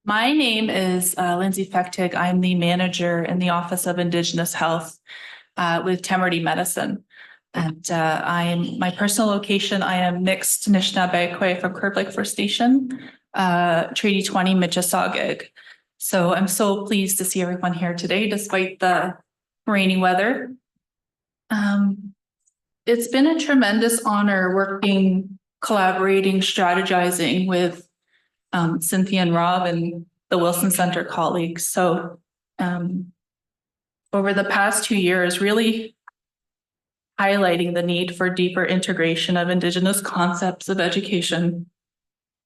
My name is Lindsay Fechtig. I'm the manager in the Office of Indigenous Health with Temerity Medicine. And my personal location, I am mixed Anishinaabe from Curb Lake First Station, Treaty 20, Mississauga. So I'm so pleased to see everyone here today, despite the rainy weather. It's been a tremendous honor working, collaborating, strategizing with Cynthia and Rob and the Wilson Center colleagues. So over the past 2 years, really highlighting the need for deeper integration of Indigenous concepts of education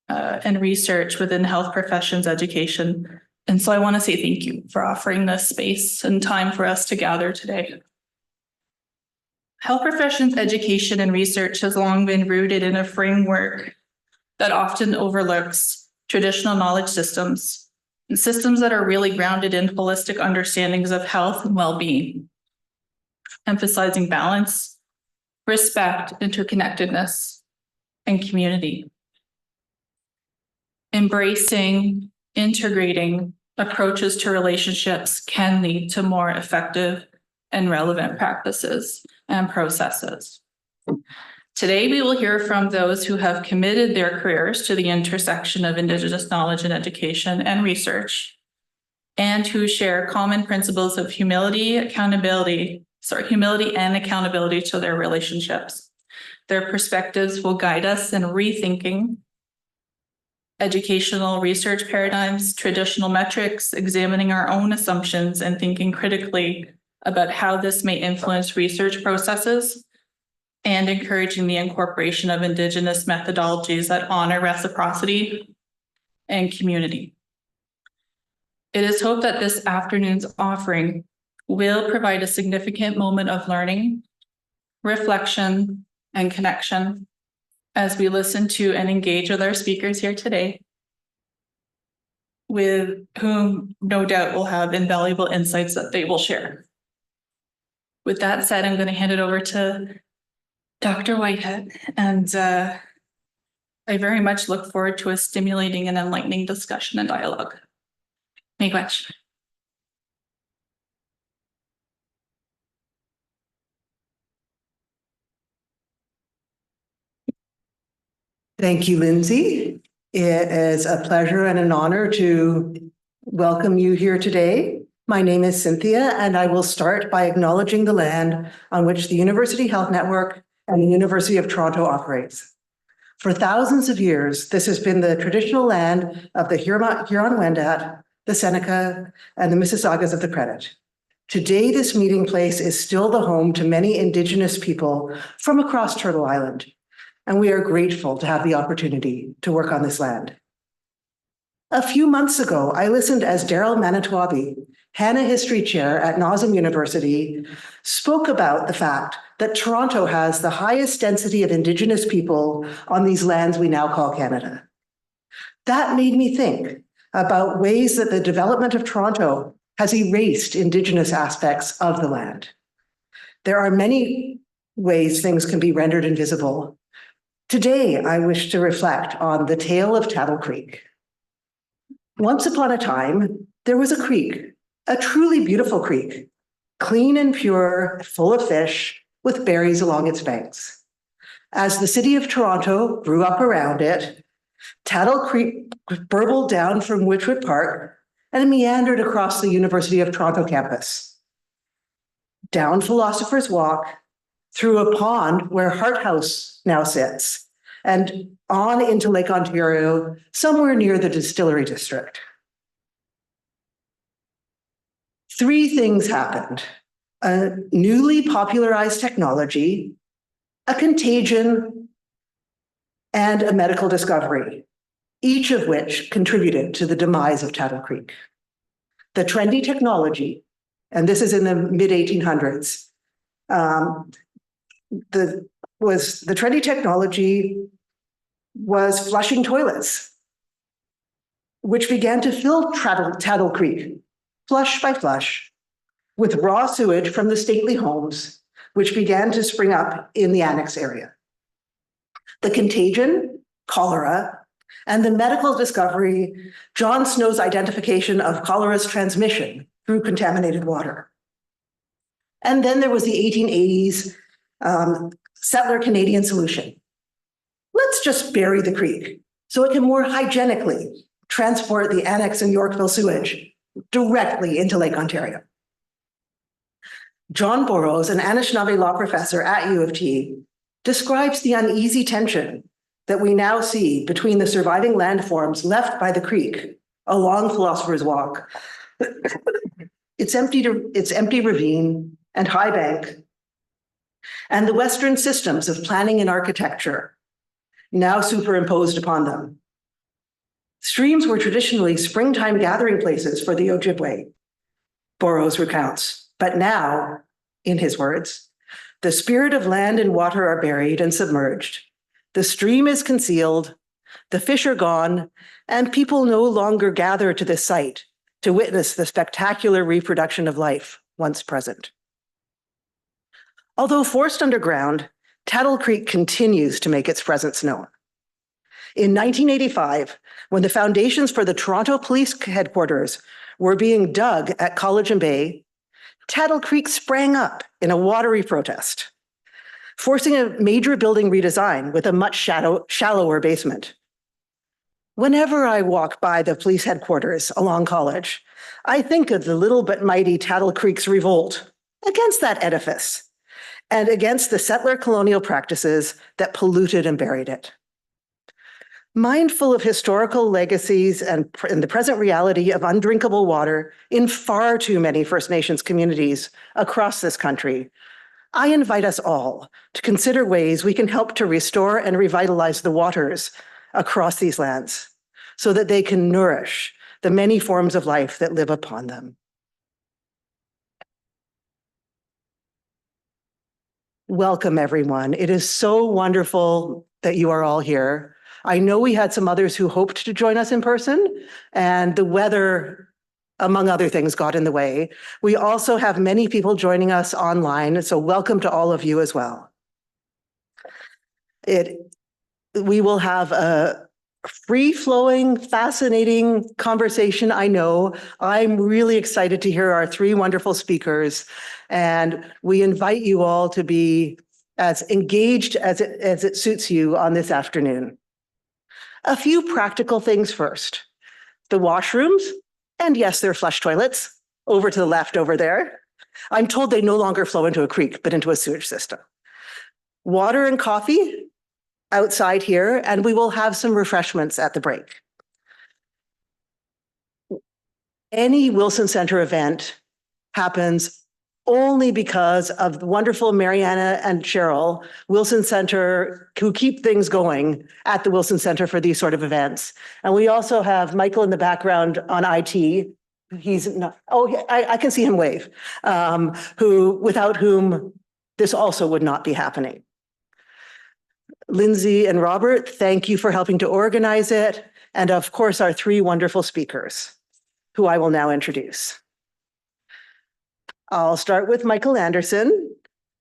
and research within health professions education. And so I want to say thank you for offering this space and time for us to gather today. Health professions education and research has long been rooted in a framework that often overlooks traditional knowledge systems and systems that are really grounded in holistic understandings of health and well-being, emphasizing balance, respect, interconnectedness, and community. Embracing, integrating approaches to relationships can lead to more effective and relevant practices and processes. Today, we will hear from those who have committed their careers to the intersection of Indigenous knowledge and education and research, and who share common principles of humility and accountability to their relationships. Their perspectives will guide us in rethinking educational research paradigms, traditional metrics, examining our own assumptions, and thinking critically about how this may influence research processes, and encouraging the incorporation of Indigenous methodologies that honor reciprocity and community. It is hoped that this afternoon's offering will provide a significant moment of learning, reflection, and connection as we listen to and engage with our speakers here today, with whom no doubt will have invaluable insights that they will share. With that said, I'm going to hand it over to Dr. Whitehead, and I very much look forward to a stimulating and enlightening discussion and dialogue. Miigwech. Thank you, Lindsay. It is a pleasure and an honor to welcome you here today. My name is Cynthia, and I will start by acknowledging the land on which the University Health Network and the University of Toronto operates. For thousands of years, this has been the traditional land of the Huron-Wendat, the Seneca, and the Mississaugas of the Credit. Today, this meeting place is still the home to many Indigenous people from across Turtle Island, and we are grateful to have the opportunity to work on this land. A few months ago, I listened as Daryl Manitowabi, Hanna History Chair at Nauseam University, spoke about the fact that Toronto has the highest density of Indigenous people on these lands we now call Canada. That made me think about ways that the development of Toronto has erased Indigenous aspects of the land. There are many ways things can be rendered invisible. Today, I wish to reflect on the tale of Tattle Creek. Once upon a time, there was a creek, a truly beautiful creek, clean and pure, full of fish, with berries along its banks. As the city of Toronto grew up around it, Tattle Creek burbled down from Witchwood Park and meandered across the University of Toronto campus. Down Philosopher's Walk, through a pond where Hart House now sits, and on into Lake Ontario, somewhere near the Distillery District. 3 things happened: a newly popularized technology, a contagion, and a medical discovery, each of which contributed to the demise of Tattle Creek. The trendy technology, and this is in the mid-1800s, the trendy technology was flushing toilets, which began to fill Tattle Creek, flush by flush, with raw sewage from the stately homes, which began to spring up in the annex area. The contagion, cholera, And the medical discovery, John Snow's identification of cholera's transmission through contaminated water. And then there was the 1880s settler Canadian solution. Let's just bury the creek so it can more hygienically transport the Annex and Yorkville sewage directly into Lake Ontario. John Burroughs, an Anishinaabe law professor at U of T, describes the uneasy tension that we now see between the surviving landforms left by the creek along Philosopher's Walk, its empty ravine and high bank, and the Western systems of planning and architecture now superimposed upon them. Streams were traditionally springtime gathering places for the Ojibwe, Burroughs recounts, but now, in his words, the spirit of land and water are buried and submerged. The stream is concealed, the fish are gone, and people no longer gather to this site to witness the spectacular reproduction of life once present. Although forced underground, Tattle Creek continues to make its presence known. In 1985, when the foundations for the Toronto Police Headquarters were being dug at College and Bay, Tattle Creek sprang up in a watery protest, forcing a major building redesign with a much shallower basement. Whenever I walk by the police headquarters along College, I think of the little but mighty Tattle Creek's revolt against that edifice and against the settler colonial practices that polluted and buried it. Mindful of historical legacies and the present reality of undrinkable water in far too many First Nations communities across this country, I invite us all to consider ways we can help to restore and revitalize the waters across these lands so that they can nourish the many forms of life that live upon them. Welcome, everyone. It is so wonderful that you are all here. I know we had some others who hoped to join us in person, and the weather, among other things, got in the way. We also have many people joining us online, so welcome to all of you as well. We will have a free-flowing, fascinating conversation, I know. I'm really excited to hear our three wonderful speakers, and we invite you all to be as engaged as it suits you on this afternoon. A few practical things first. The washrooms, and yes, they're flush toilets, over to the left over there. I'm told they no longer flow into a creek, but into a sewage system. Water and coffee outside here, and we will have some refreshments at the break. Any Wilson Center event happens only because of the wonderful Mariana and Cheryl, Wilson Center, who keep things going at the Wilson Center for these sort of events. And we also have Michael in the background on IT. He's not, oh, I can see him wave, without whom this also would not be happening. Lindsay and Robert, thank you for helping to organize it. And of course, our three wonderful speakers, who I will now introduce. I'll start with Michael Anderson.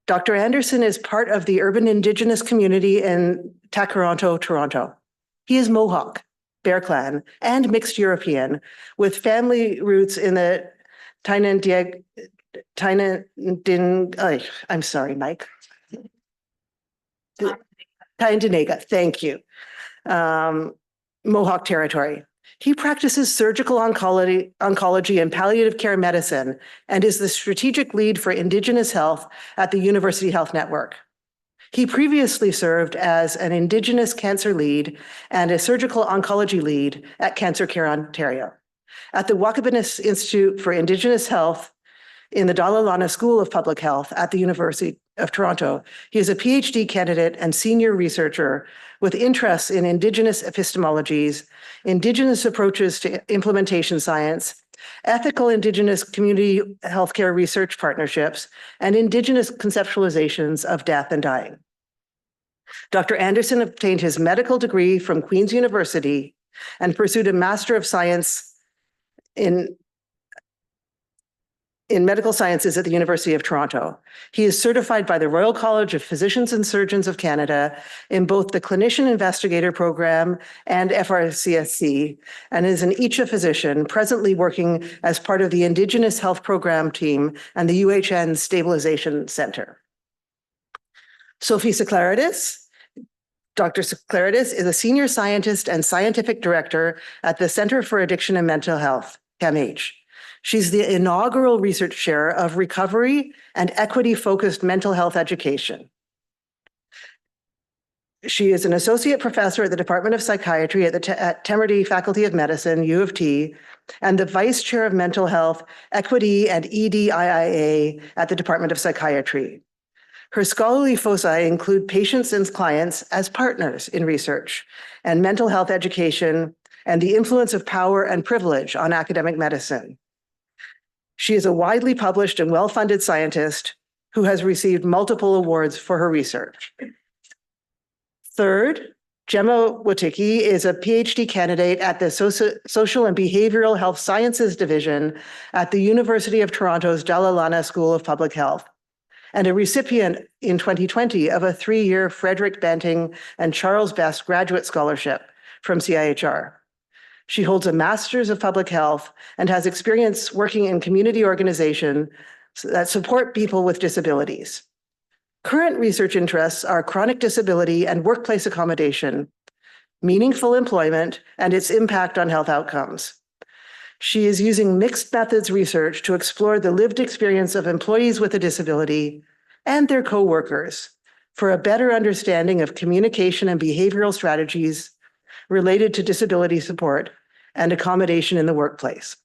Dr. Anderson is part of the urban Indigenous community in Takaranto, Toronto. He is Mohawk, Bear Clan, and mixed European, with family roots in the I'm sorry, Mike. Tyendinaga, thank you. Mohawk territory. He practices surgical oncology and palliative care medicine and is the strategic lead for Indigenous health at the University Health Network. He previously served as an Indigenous cancer lead and a surgical oncology lead at Cancer Care Ontario. At the Waakabinis Institute for Indigenous Health in the Dalla Lana School of Public Health at the University of Toronto, he is a PhD candidate and senior researcher with interests in Indigenous epistemologies, Indigenous approaches to implementation science, ethical Indigenous community healthcare research partnerships, and Indigenous conceptualizations of death and dying. Dr. Anderson obtained his medical degree from Queen's University and pursued a Master of Science in in medical sciences at the University of Toronto. He is certified by the Royal College of Physicians and Surgeons of Canada in both the Clinician Investigator Program and FRCSC, and is an ECHA physician presently working as part of the Indigenous Health Program team and the UHN Stabilization Center. Sophie Soklaridis. Dr. Soklaridis is a senior scientist and scientific director at the Center for Addiction and Mental Health, CAMH. She's the inaugural research chair of recovery and equity-focused mental health education. She is an associate professor at the Department of Psychiatry at Temerty Faculty of Medicine, U of T, and the vice chair of mental health, equity, and EDIIA at the Department of Psychiatry. Her scholarly foci include patients and clients as partners in research and mental health education and the influence of power and privilege on academic medicine. She is a widely published and well-funded scientist who has received multiple awards for her research. Third, Gemma Woticky is a PhD candidate at the Social and Behavioral Health Sciences Division at the University of Toronto's Dalla Lana School of Public Health, and a recipient in 2020 of a 3-year Frederick Banting and Charles Best Graduate Scholarship from CIHR. She holds a Master's of Public Health and has experience working in community organizations that support people with disabilities. Current research interests are chronic disability and workplace accommodation, meaningful employment, and its impact on health outcomes. She is using mixed methods research to explore the lived experience of employees with a disability and their co-workers for a better understanding of communication and behavioral strategies related to disability support and accommodation in the workplace.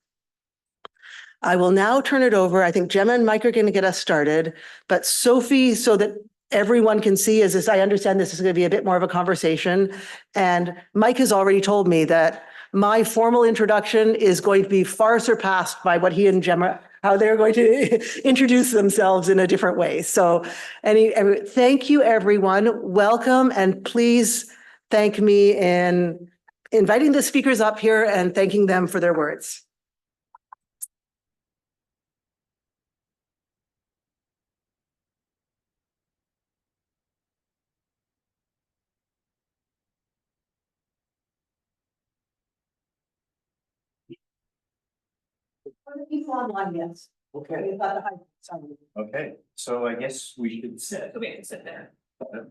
I will now turn it over. I think Gemma and Mike are going to get us started, but Sophie, so that everyone can see, as I understand this is going to be a bit more of a conversation, and Mike has already told me that my formal introduction is going to be far surpassed by what he and Gemma, how they're going to introduce themselves in a different way. So thank you, everyone. Welcome, and please thank me in inviting the speakers up here and thanking them for their words. People online, yes. Okay. Okay, so I guess we should sit. We can sit there. If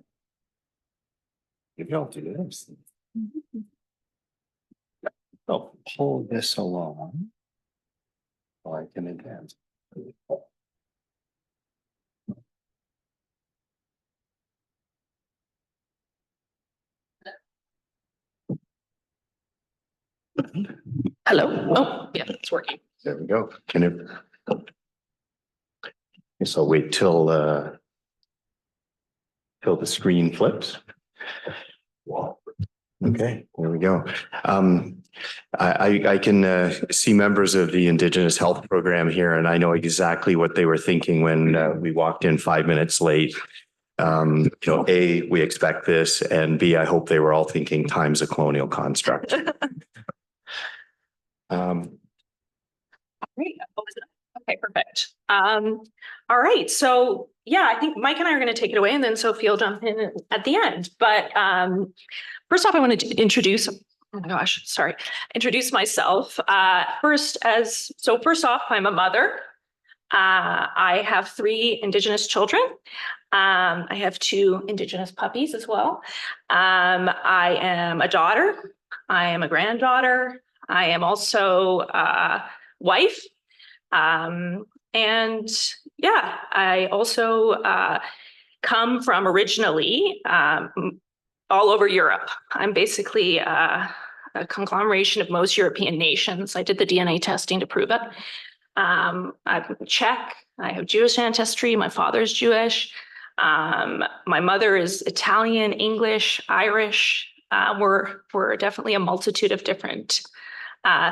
you don't do this. I'll pull this along. So I can advance. Hello. Oh, yeah, it's working. There we go. Can it? Guess I'll wait till the screen flips. Okay, there we go. I can see members of the Indigenous Health Program here, and I know exactly what they were thinking when we walked in 5 minutes late. A, we expect this, and B, I hope they were all thinking time's a colonial construct. Great. Okay, perfect. All right. So yeah, I think Mike and I are going to take it away, and then Sophie will jump in at the end. But first off, I want to introduce myself. First off, I'm a mother. I have 3 Indigenous children. I have 2 Indigenous puppies as well. I am a daughter. I am a granddaughter. I am also a wife. And yeah, I also come from originally all over Europe. I'm basically a conglomeration of most European nations. I did the DNA testing to prove it. I'm Czech. I have Jewish ancestry. My father's Jewish. My mother is Italian, English, Irish. We're definitely a multitude of different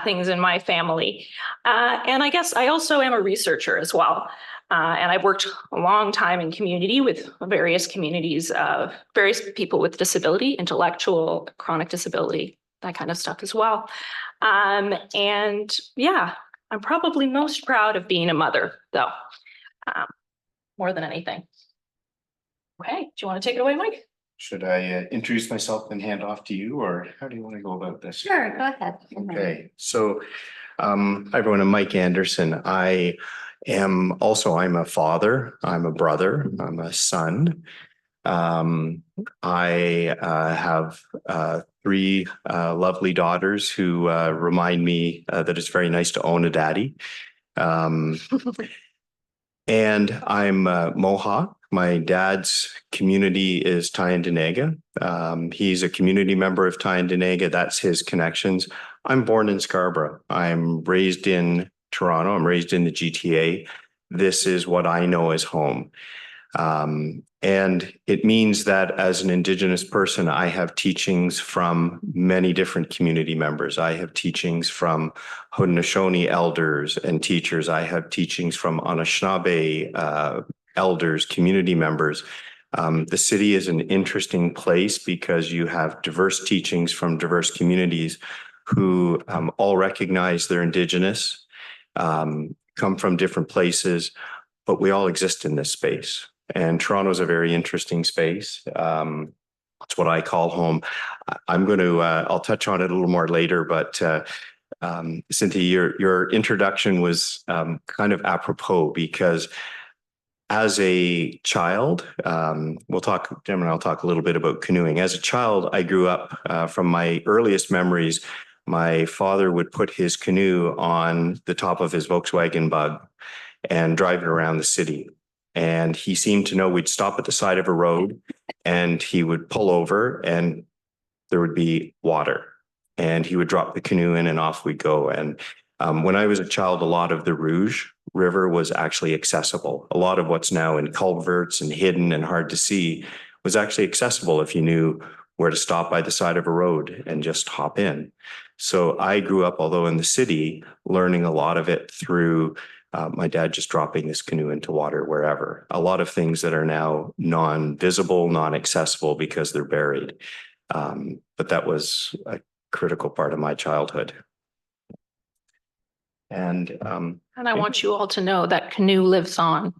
things in my family. And I guess I also am a researcher as well. And I've worked a long time in community with various communities of various people with disability, intellectual, chronic disability, that kind of stuff as well. And yeah, I'm probably most proud of being a mother, though, more than anything. Okay, do you want to take it away, Mike? Should I introduce myself and hand off to you, or how do you want to go about this? Sure, go ahead. Okay, so hi everyone, I'm Mike Anderson. I'm a father, I'm a brother, I'm a son. I have three lovely daughters who remind me that it's very nice to own a daddy. And I'm Mohawk. My dad's community is Tyendinaga. He's a community member of Tyendinaga. That's his connections. I'm born in Scarborough. I'm raised in Toronto. I'm raised in the GTA. This is what I know as home. And it means that as an Indigenous person, I have teachings from many different community members. I have teachings from Haudenosaunee elders and teachers. I have teachings from Anishinaabe elders, community members. The city is an interesting place because you have diverse teachings from diverse communities who all recognize they're Indigenous, come from different places, but we all exist in this space. And Toronto is a very interesting space. It's what I call home. I'll touch on it a little more later, but Cynthia, your introduction was kind of apropos because as a child, Gemma and I'll talk a little bit about canoeing. As a child, I grew up from my earliest memories. My father would put his canoe on the top of his Volkswagen Bug and drive it around the city. And he seemed to know we'd stop at the side of a road and he would pull over and there would be water and he would drop the canoe in and off we'd go. And when I was a child, a lot of the Rouge River was actually accessible. A lot of what's now in culverts and hidden and hard to see was actually accessible if you knew where to stop by the side of a road and just hop in. So I grew up, although in the city, learning a lot of it through my dad just dropping this canoe into water wherever. A lot of things that are now non-visible, non-accessible because they're buried. But that was a critical part of my childhood. And I want you all to know that canoe lives on.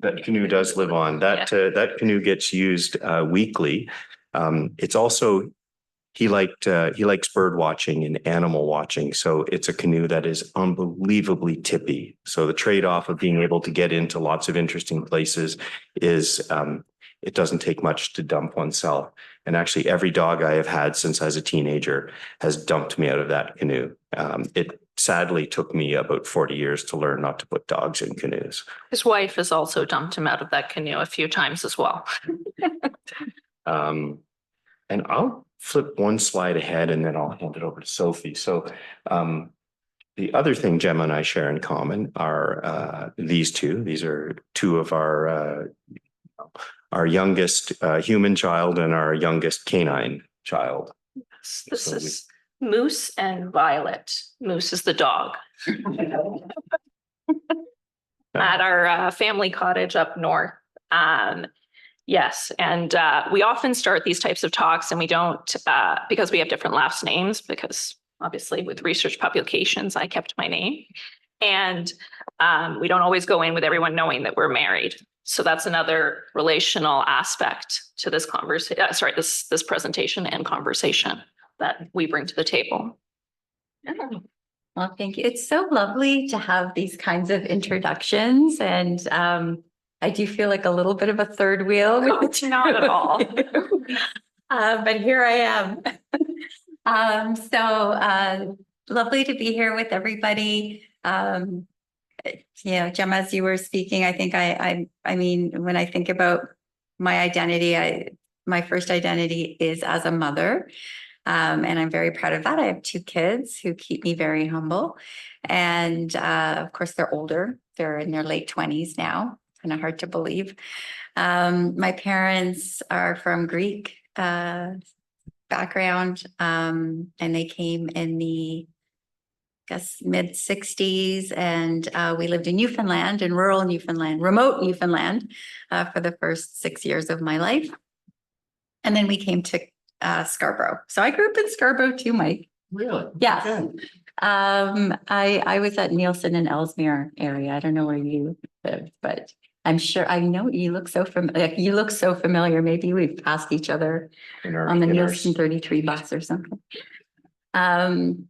That canoe does live on. That canoe gets used weekly. It's also he likes bird watching and animal watching. So it's a canoe that is unbelievably tippy. So the trade-off of being able to get into lots of interesting places is it doesn't take much to dump oneself. And actually every dog I have had since I was a teenager has dumped me out of that canoe. It sadly took me about 40 years to learn not to put dogs in canoes. His wife has also dumped him out of that canoe a few times as well. And I'll flip one slide ahead and then I'll hand it over to Sophie. So the other thing Gemma and I share in common are these two. These are two of our youngest human child and our youngest canine child. This is Moose and Violet. Moose is the dog. At our family cottage up north. Yes, and we often start these types of talks and we don't, because we have different last names, because obviously with research publications, I kept my name. And we don't always go in with everyone knowing that we're married. So that's another relational aspect to this conversation, this presentation and conversation that we bring to the table. Oh, well, thank you. It's so lovely to have these kinds of introductions, and I do feel like a little bit of a third wheel. Not at all. But here I am. So lovely to be here with everybody. Gemma, as you were speaking, I think I mean, when I think about my identity, my first identity is as a mother. And I'm very proud of that. I have 2 kids who keep me very humble. And of course, they're older. They're in their late 20s now. Kind of hard to believe. My parents are from Greek background, and they came in the mid 60s, and we lived in Newfoundland, in rural Newfoundland, remote Newfoundland, for the first 6 years of my life. And then we came to Scarborough. So I grew up in Scarborough too, Mike. Really? Yes. Okay. I was at Nielsen and Ellesmere area. I don't know where you live, but I'm sure I know you look so familiar. You look so familiar. Maybe we've passed each other on the Nielsen 33 bus or something. And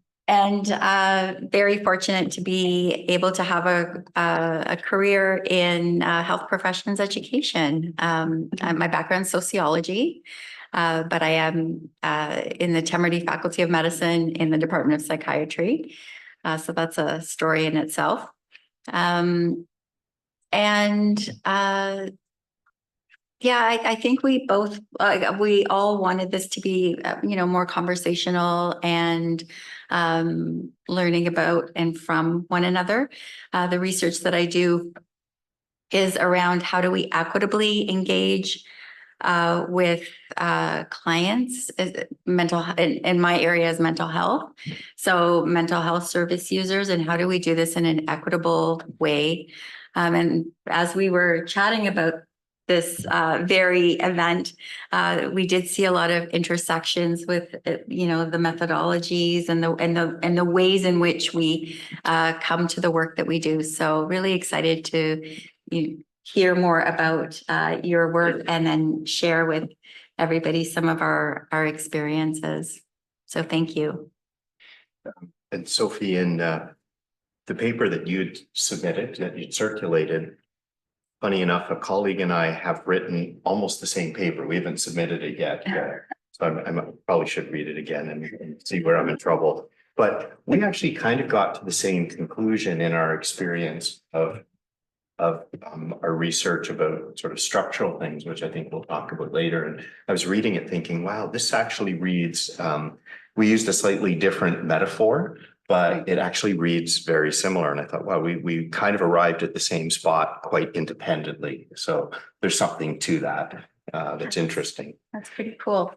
very fortunate to be able to have a career in health professions education. My background is sociology. But I am in the Temerity Faculty of Medicine in the Department of Psychiatry. So that's a story in itself. Yeah, I think we both, we all wanted this to be, more conversational and learning about and from one another. The research that I do is around how do we equitably engage with clients, in my area is mental health. So mental health service users, and how do we do this in an equitable way? And as we were chatting about this very event, we did see a lot of intersections with, the methodologies and the ways in which we come to the work that we do. So really excited to hear more about your work and then share with everybody some of our experiences. So thank you. And Sophie, in the paper that you'd submitted, that you'd circulated, funny enough, a colleague and I have written almost the same paper. We haven't submitted it yet. So I probably should read it again and see where I'm in trouble. But we actually kind of got to the same conclusion in our experience of our research about sort of structural things, which I think we'll talk about later. And I was reading it thinking, wow, this actually reads, we used a slightly different metaphor, but it actually reads very similar. And I thought, wow, we kind of arrived at the same spot quite independently. So there's something to that that's interesting. That's pretty cool.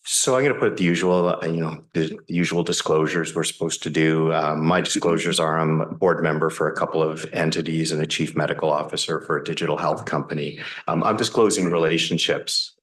So I'm going to put the usual, the usual disclosures we're supposed to do. My disclosures are I'm a board member for a couple of entities and a chief medical officer for a digital health company. I'm disclosing relationships,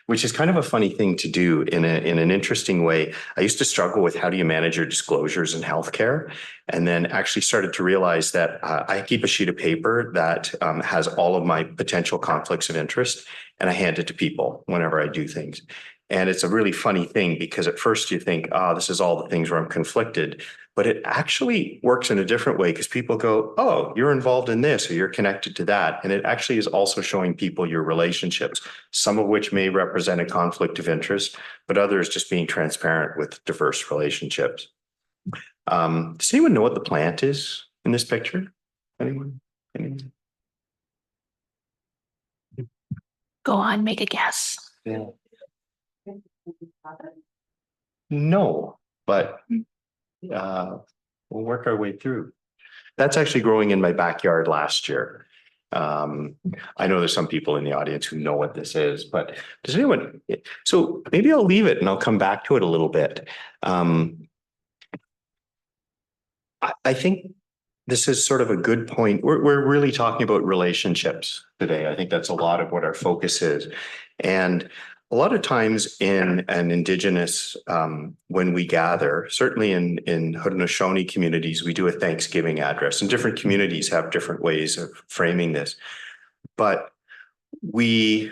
which is kind of a funny thing to do in an interesting way. I used to struggle with how do you manage your disclosures in healthcare, and then actually started to realize that I keep a sheet of paper that has all of my potential conflicts of interest, and I hand it to people whenever I do things. And it's a really funny thing because at first you think, this is all the things where I'm conflicted, but it actually works in a different way because people go, oh, you're involved in this or you're connected to that. And it actually is also showing people your relationships, some of which may represent a conflict of interest, but others just being transparent with diverse relationships. Does anyone know what the plant is in this picture? Anyone? Go on, make a guess. Yeah. No, but we'll work our way through. That's actually growing in my backyard last year. I know there's some people in the audience who know what this is, but does anyone? So maybe I'll leave it and I'll come back to it a little bit. I think this is sort of a good point. We're really talking about relationships today. I think that's a lot of what our focus is. And a lot of times in an Indigenous, when we gather, certainly in Haudenosaunee communities, we do a Thanksgiving address, and different communities have different ways of framing this. But we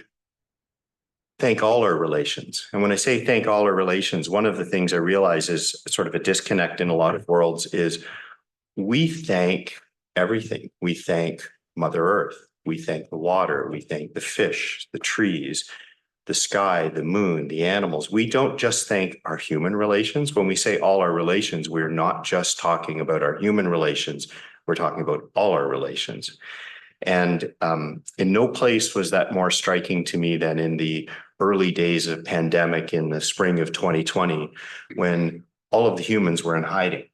thank all our relations. And when I say thank all our relations, one of the things I realize is sort of a disconnect in a lot of worlds is we thank everything. We thank Mother Earth. We thank the water. We thank the fish, the trees, the sky, the moon, the animals. We don't just thank our human relations. When we say all our relations, we're not just talking about our human relations. We're talking about all our relations. And in no place was that more striking to me than in the early days of pandemic in the spring of 2020, when all of the humans were in hiding.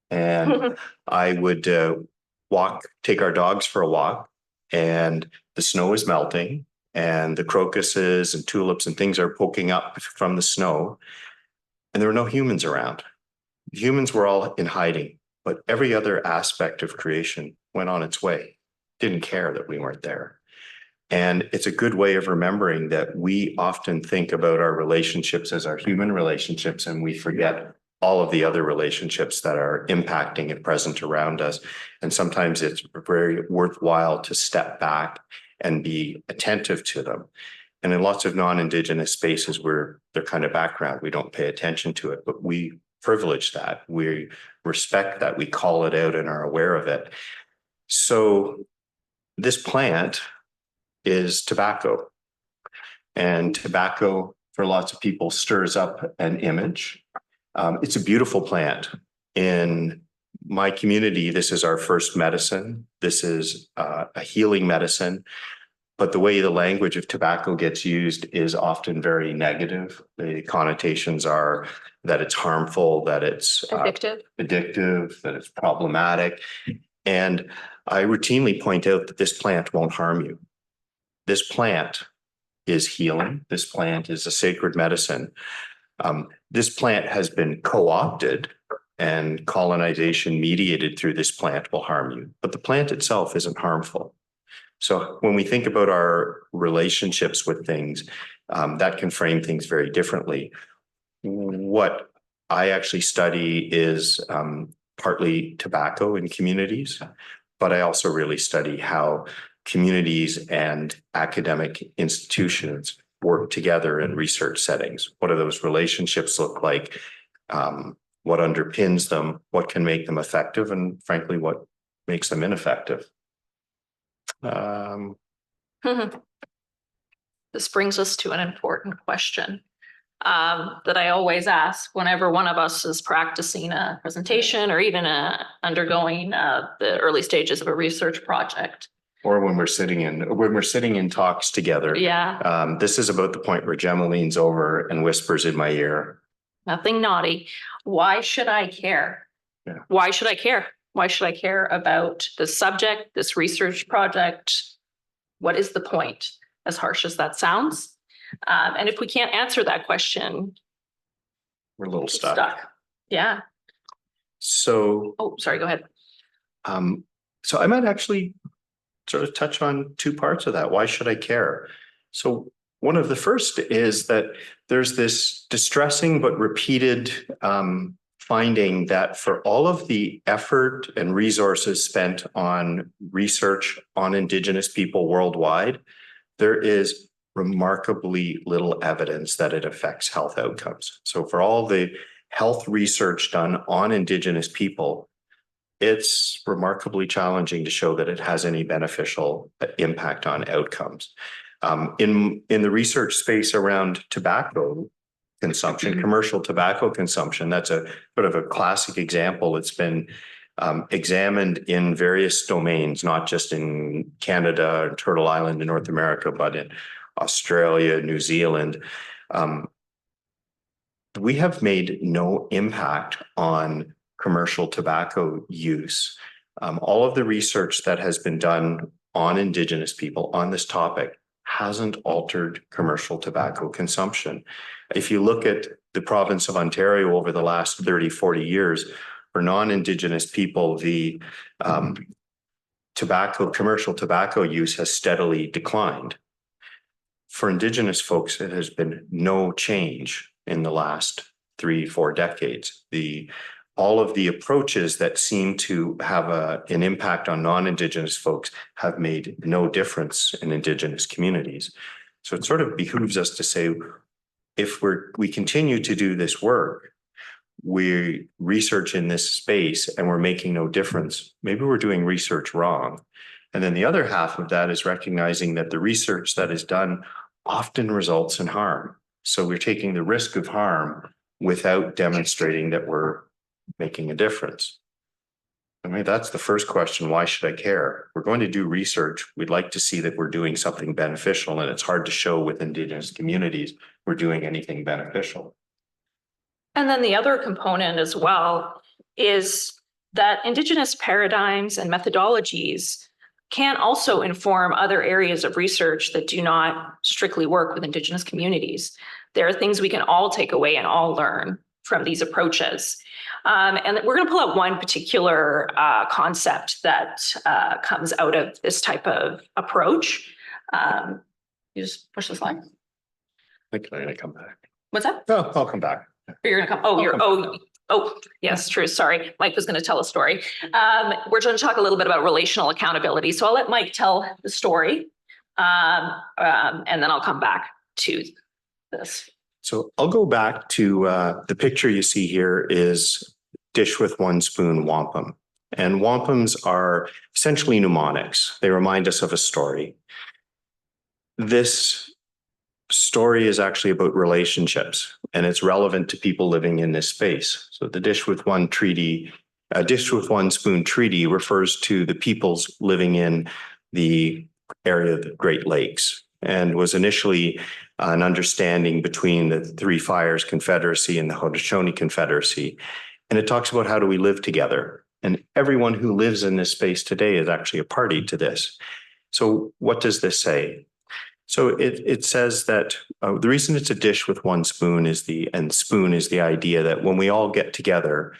And I would take our dogs for a walk, and the snow is melting, and the crocuses and tulips and things are poking up from the snow, and there were no humans around. Humans were all in hiding, but every other aspect of creation went on its way, didn't care that we weren't there. And it's a good way of remembering that we often think about our relationships as our human relationships, and we forget all of the other relationships that are impacting and present around us. And sometimes it's very worthwhile to step back and be attentive to them. And in lots of non-Indigenous spaces where they're kind of background, we don't pay attention to it, but we privilege that. We respect that. We call it out and are aware of it. So this plant is tobacco. And tobacco, for lots of people, stirs up an image. It's a beautiful plant. In my community, this is our first medicine. This is a healing medicine. But the way the language of tobacco gets used is often very negative. The connotations are that it's harmful, that it's addictive, that it's problematic. And I routinely point out that this plant won't harm you. This plant is healing. This plant is a sacred medicine. This plant has been co-opted, and colonization mediated through this plant will harm you. But the plant itself isn't harmful. So when we think about our relationships with things, that can frame things very differently. What I actually study is partly tobacco in communities, but I also really study how communities and academic institutions work together in research settings. What do those relationships look like? What underpins them? What can make them effective? And frankly, what makes them ineffective? This brings us to an important question that I always ask whenever one of us is practicing a presentation or even undergoing the early stages of a research project. Or when we're sitting in talks together. Yeah. This is about the point where Gemma leans over and whispers in my ear. Nothing naughty. Why should I care? Yeah. Why should I care? Why should I care about the subject, this research project? What is the point? As harsh as that sounds. And if we can't answer that question, we're a little stuck. Yeah. So. Oh, sorry, go ahead. So I might actually sort of touch on two parts of that. Why should I care? So one of the first is that there's this distressing but repeated finding that for all of the effort and resources spent on research on Indigenous people worldwide, there is remarkably little evidence that it affects health outcomes. So for all the health research done on Indigenous people, it's remarkably challenging to show that it has any beneficial impact on outcomes. In the research space around tobacco consumption, commercial tobacco consumption, that's a sort of a classic example. It's been examined in various domains, not just in Canada, Turtle Island in North America, but in Australia, New Zealand. We have made no impact on commercial tobacco use. All of the research that has been done on Indigenous people on this topic hasn't altered commercial tobacco consumption. If you look at the province of Ontario over the last 30, 40 years, for non-Indigenous people, the commercial tobacco use has steadily declined. For Indigenous folks, it has been no change in the last 3-4 decades. All of the approaches that seem to have an impact on non-Indigenous folks have made no difference in Indigenous communities. So it sort of behooves us to say, if we continue to do this work, we research in this space and we're making no difference, maybe we're doing research wrong. And then the other half of that is recognizing that the research that is done often results in harm. So we're taking the risk of harm without demonstrating that we're making a difference. I mean, that's the first question. Why should I care? We're going to do research. We'd like to see that we're doing something beneficial, and it's hard to show with Indigenous communities we're doing anything beneficial. And then the other component as well is that Indigenous paradigms and methodologies can also inform other areas of research that do not strictly work with Indigenous communities. There are things we can all take away and all learn from these approaches. And we're going to pull out one particular concept that comes out of this type of approach. You just push this line. I think I'm gonna come back. What's that? Oh, I'll come back. You're gonna come, yes, true, sorry. Mike was gonna tell a story. We're going to talk a little bit about relational accountability. So I'll let Mike tell the story. And then I'll come back to this. So I'll go back to the picture you see here is dish with one spoon wampum. And wampums are essentially mnemonics. They remind us of a story. This story is actually about relationships, and it's relevant to people living in this space. So the dish with one spoon treaty refers to the peoples living in the area of the Great Lakes, and was initially an understanding between the Three Fires Confederacy and the Haudenosaunee Confederacy. And it talks about how do we live together. And everyone who lives in this space today is actually a party to this. So what does this say? So it says that the reason it's a dish with one spoon is the idea that when we all get together,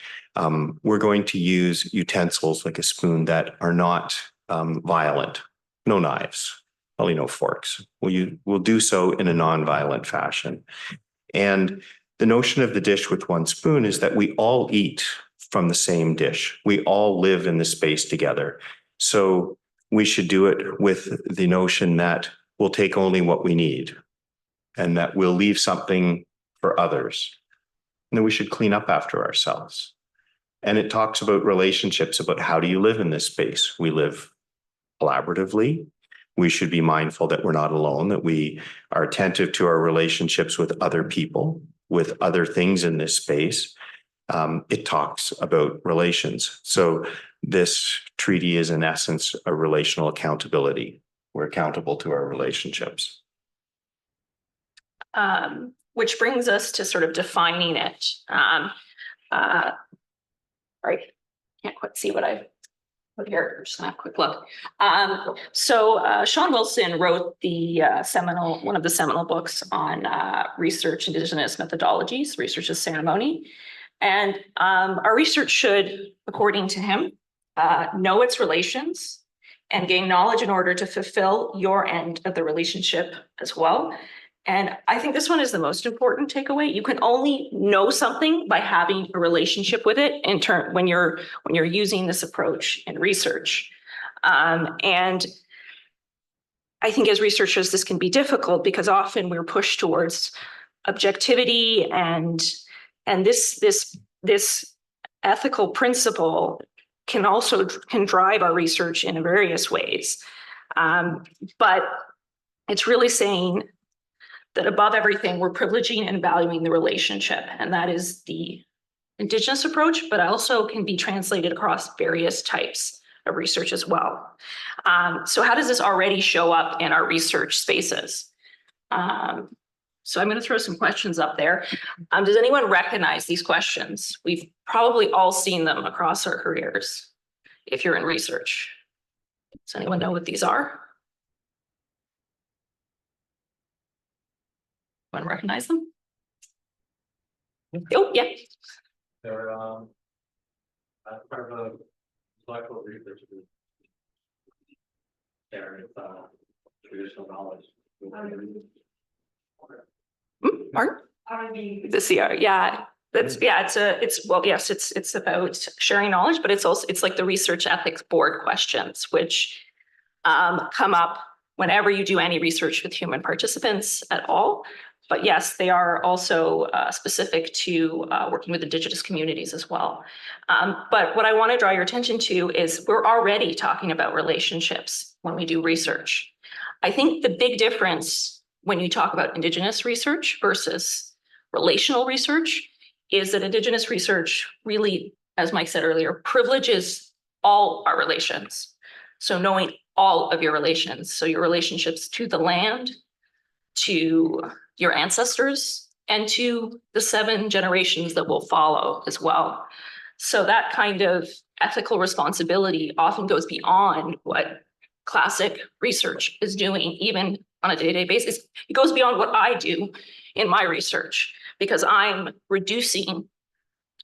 we're going to use utensils like a spoon that are not violent, no knives, probably no forks. We'll do so in a non-violent fashion. And the notion of the dish with one spoon is that we all eat from the same dish. We all live in the space together. So we should do it with the notion that we'll take only what we need and that we'll leave something for others. And then we should clean up after ourselves. And it talks about relationships, about how do you live in this space? We live collaboratively. We should be mindful that we're not alone, that we are attentive to our relationships with other people, with other things in this space. It talks about relations. So this treaty is in essence a relational accountability. We're accountable to our relationships. Which brings us to sort of defining it. Right, can't quite see what I've put here. I'm just gonna have a quick look. So Sean Wilson wrote the one of the seminal books on research Indigenous methodologies, research as ceremony. And our research should, according to him, know its relations and gain knowledge in order to fulfill your end of the relationship as well. And I think this one is the most important takeaway. You can only know something by having a relationship with it in turn when you're using this approach in research. And I think as researchers, this can be difficult because often we're pushed towards objectivity and this ethical principle can drive our research in various ways. But it's really saying that above everything, we're privileging and valuing the relationship. And that is the Indigenous approach, but also can be translated across various types of research as well. So how does this already show up in our research spaces? So I'm going to throw some questions up there. Does anyone recognize these questions? We've probably all seen them across our careers if you're in research. Does anyone know what these are? Anyone recognize them? Oh, yeah. They're part of a intellectual research group. There is traditional knowledge. Mark? The CR, yeah. It's about sharing knowledge, but it's like the research ethics board questions, which come up whenever you do any research with human participants at all. But yes, they are also specific to working with Indigenous communities as well. But what I want to draw your attention to is we're already talking about relationships when we do research. I think the big difference when you talk about Indigenous research versus relational research is that Indigenous research really, as Mike said earlier, privileges all our relations. So knowing all of your relations, so your relationships to the land, to your ancestors, and to the 7 generations that will follow as well. So that kind of ethical responsibility often goes beyond what classic research is doing, even on a day-to-day basis. It goes beyond what I do in my research because I'm reducing,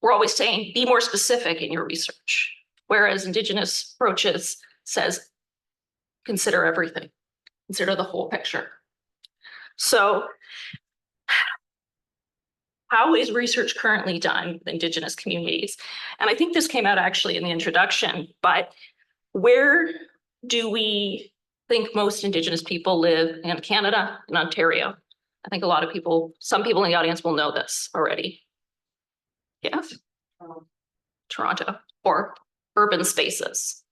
we're always saying, be more specific in your research. Whereas Indigenous approaches says, consider everything. consider the whole picture. So how is research currently done with Indigenous communities? And I think this came out actually in the introduction, but where do we think most Indigenous people live in Canada and Ontario? I think a lot of people, some people in the audience will know this already. Yes. Toronto or urban spaces.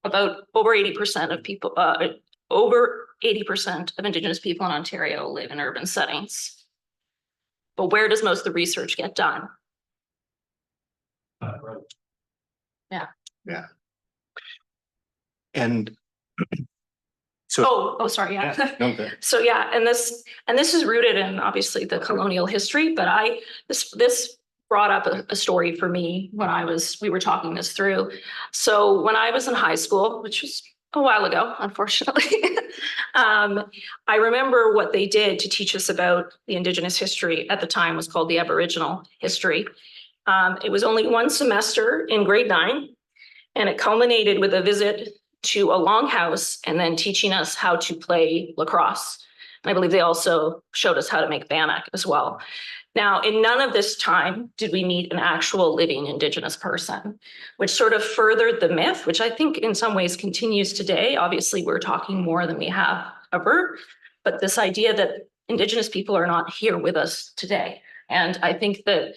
About over 80% of people, over 80% of Indigenous people in Ontario live in urban settings. But where does most of the research get done? Right. Yeah. And so. Sorry, yeah. No, good. So yeah, and this is rooted in obviously the colonial history, but this brought up a story for me when we were talking this through. So when I was in high school, which was a while ago, unfortunately, I remember what they did to teach us about the Indigenous history at the time was called the Aboriginal history. It was only one semester in grade 9, and it culminated with a visit to a longhouse and then teaching us how to play lacrosse. And I believe they also showed us how to make bannock as well. Now, in none of this time did we meet an actual living Indigenous person, which sort of furthered the myth, which I think in some ways continues today. Obviously, we're talking more than we have ever, but this idea that Indigenous people are not here with us today. And I think that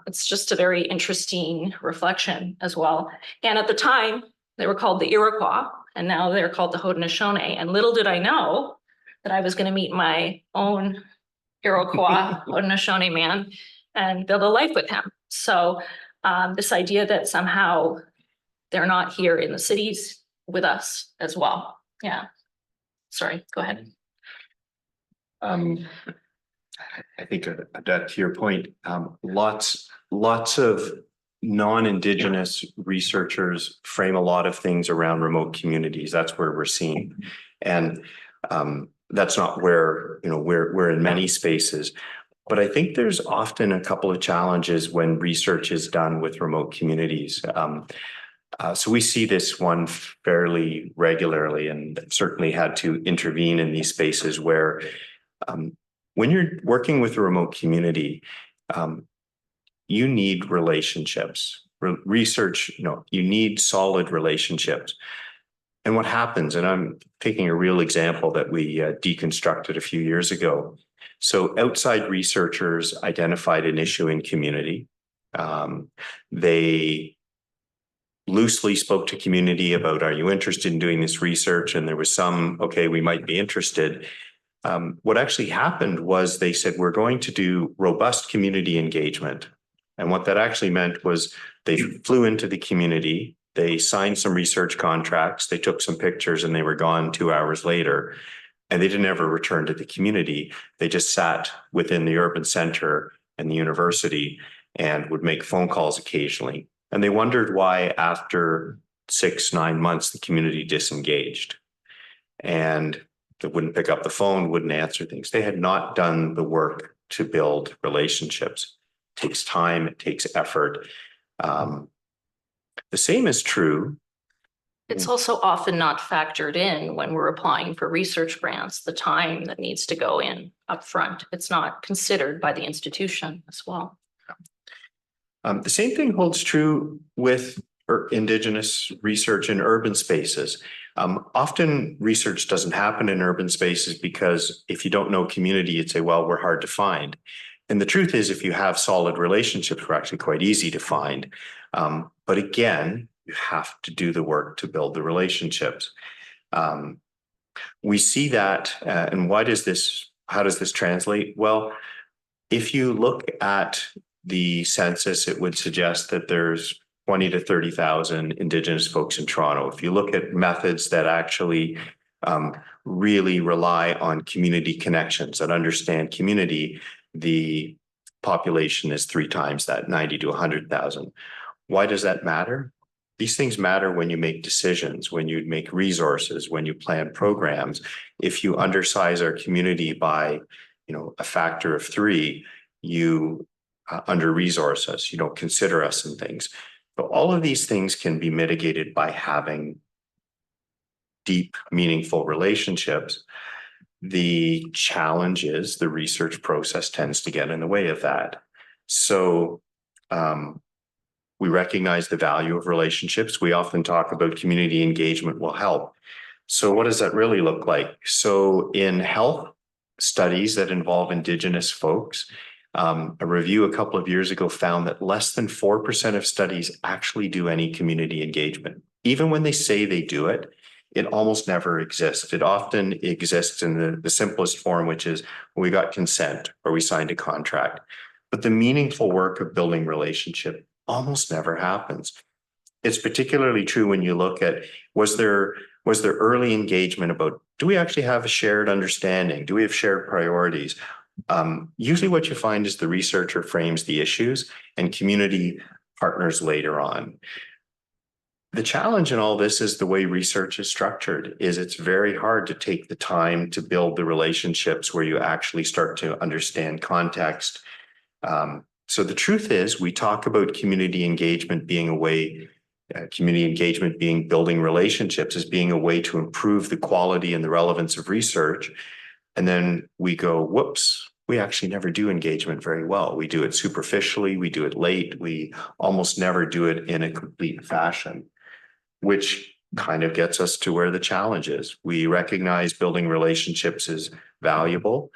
it's just a very interesting reflection as well. And at the time, they were called the Iroquois, and now they're called the Haudenosaunee. And little did I know that I was going to meet my own Iroquois Haudenosaunee man and build a life with him. So this idea that somehow they're not here in the cities with us as well. Yeah. Sorry, go ahead. I think that to your point, lots of non-Indigenous researchers frame a lot of things around remote communities. That's where we're seeing, and that's not where we're in many spaces. But I think there's often a couple of challenges when research is done with remote communities. So we see this one fairly regularly, and certainly had to intervene in these spaces where when you're working with a remote community, you need relationships. Research, you need solid relationships. And what happens, and I'm taking a real example that we deconstructed a few years ago. So outside researchers identified an issue in community. They loosely spoke to community about, are you interested in doing this research? And there was some, okay, we might be interested. What actually happened was they said, we're going to do robust community engagement. And what that actually meant was they flew into the community, they signed some research contracts, they took some pictures, and they were gone 2 hours later. And they didn't ever return to the community. They just sat within the urban center and the university and would make phone calls occasionally. And they wondered why after 6-9 months, the community disengaged. And they wouldn't pick up the phone, wouldn't answer things. They had not done the work to build relationships. It takes time, it takes effort. The same is true. It's also often not factored in when we're applying for research grants, the time that needs to go in upfront. It's not considered by the institution as well. The same thing holds true with Indigenous research in urban spaces. Often research doesn't happen in urban spaces because if you don't know community, you'd say, well, we're hard to find. And the truth is, if you have solid relationships, we're actually quite easy to find. But again, you have to do the work to build the relationships. We see that, and how does this translate? Well, if you look at the census, it would suggest that there's 20 to 30,000 Indigenous folks in Toronto. If you look at methods that actually really rely on community connections, that understand community, the population is 3 times that, 90 to 100,000. Why does that matter? These things matter when you make decisions, when you make resources, when you plan programs. If you undersize our community by, a factor of 3, you under-resource us, you don't consider us in things. But all of these things can be mitigated by having deep, meaningful relationships. The challenge is the research process tends to get in the way of that. So we recognize the value of relationships. We often talk about community engagement will help. So what does that really look like? So in health studies that involve Indigenous folks, a review a couple of years ago found that less than 4% of studies actually do any community engagement. Even when they say they do it, it almost never exists. It often exists in the simplest form, which is we got consent or we signed a contract. But the meaningful work of building relationship almost never happens. It's particularly true when you look at, was there early engagement about, do we actually have a shared understanding? Do we have shared priorities? Usually what you find is the researcher frames the issues and community partners later on. The challenge in all this is the way research is structured, is it's very hard to take the time to build the relationships where you actually start to understand context. So the truth is, we talk about community engagement being a way, community engagement being building relationships as being a way to improve the quality and the relevance of research. And then we go, whoops, we actually never do engagement very well. We do it superficially, we do it late, we almost never do it in a complete fashion, which kind of gets us to where the challenge is. We recognize building relationships is valuable.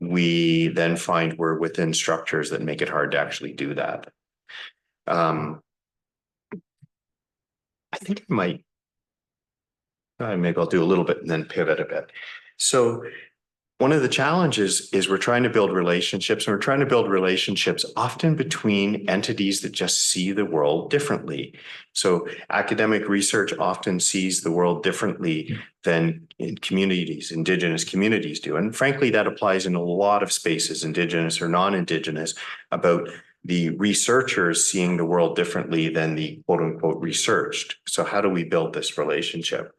We then find we're within structures that make it hard to actually do that. I think maybe I'll do a little bit and then pivot a bit. So one of the challenges is we're trying to build relationships, and we're trying to build relationships often between entities that just see the world differently. So academic research often sees the world differently than in communities, Indigenous communities do. And frankly, that applies in a lot of spaces, Indigenous or non-Indigenous, about the researchers seeing the world differently than the quote unquote researched. So how do we build this relationship?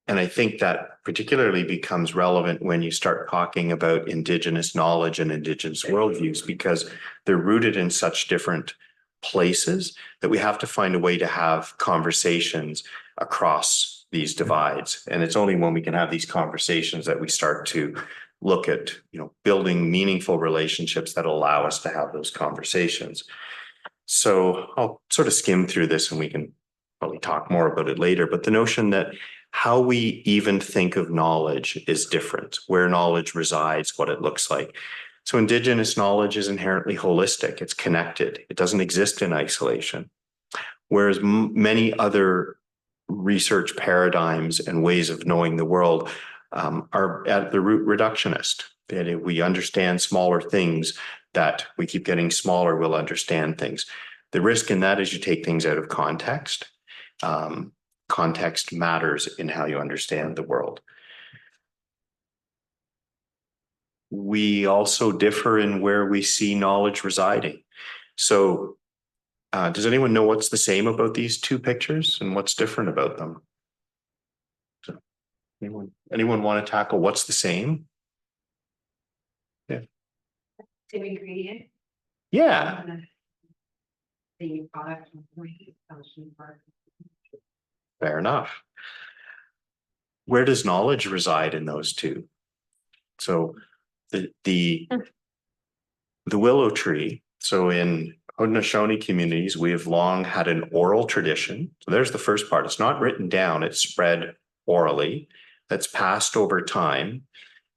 And I think that particularly becomes relevant when you start talking about Indigenous knowledge and Indigenous worldviews, because they're rooted in such different places that we have to find a way to have conversations across these divides. And it's only when we can have these conversations that we start to look at, building meaningful relationships that allow us to have those conversations. So I'll sort of skim through this and we can probably talk more about it later, but the notion that how we even think of knowledge is different, where knowledge resides, what it looks like. So Indigenous knowledge is inherently holistic. It's connected. It doesn't exist in isolation. Whereas many other research paradigms and ways of knowing the world are at the root reductionist. That if we understand smaller things, that we keep getting smaller, we'll understand things. The risk in that is you take things out of context. Context matters in how you understand the world. We also differ in where we see knowledge residing. So does anyone know what's the same about these two pictures and what's different about them? So, anyone want to tackle what's the same? Yeah. Same ingredient. Yeah. The product. Fair enough. Where does knowledge reside in those two? So the willow tree. So in Haudenosaunee communities, we have long had an oral tradition. So there's the first part. It's not written down, it's spread orally. That's passed over time.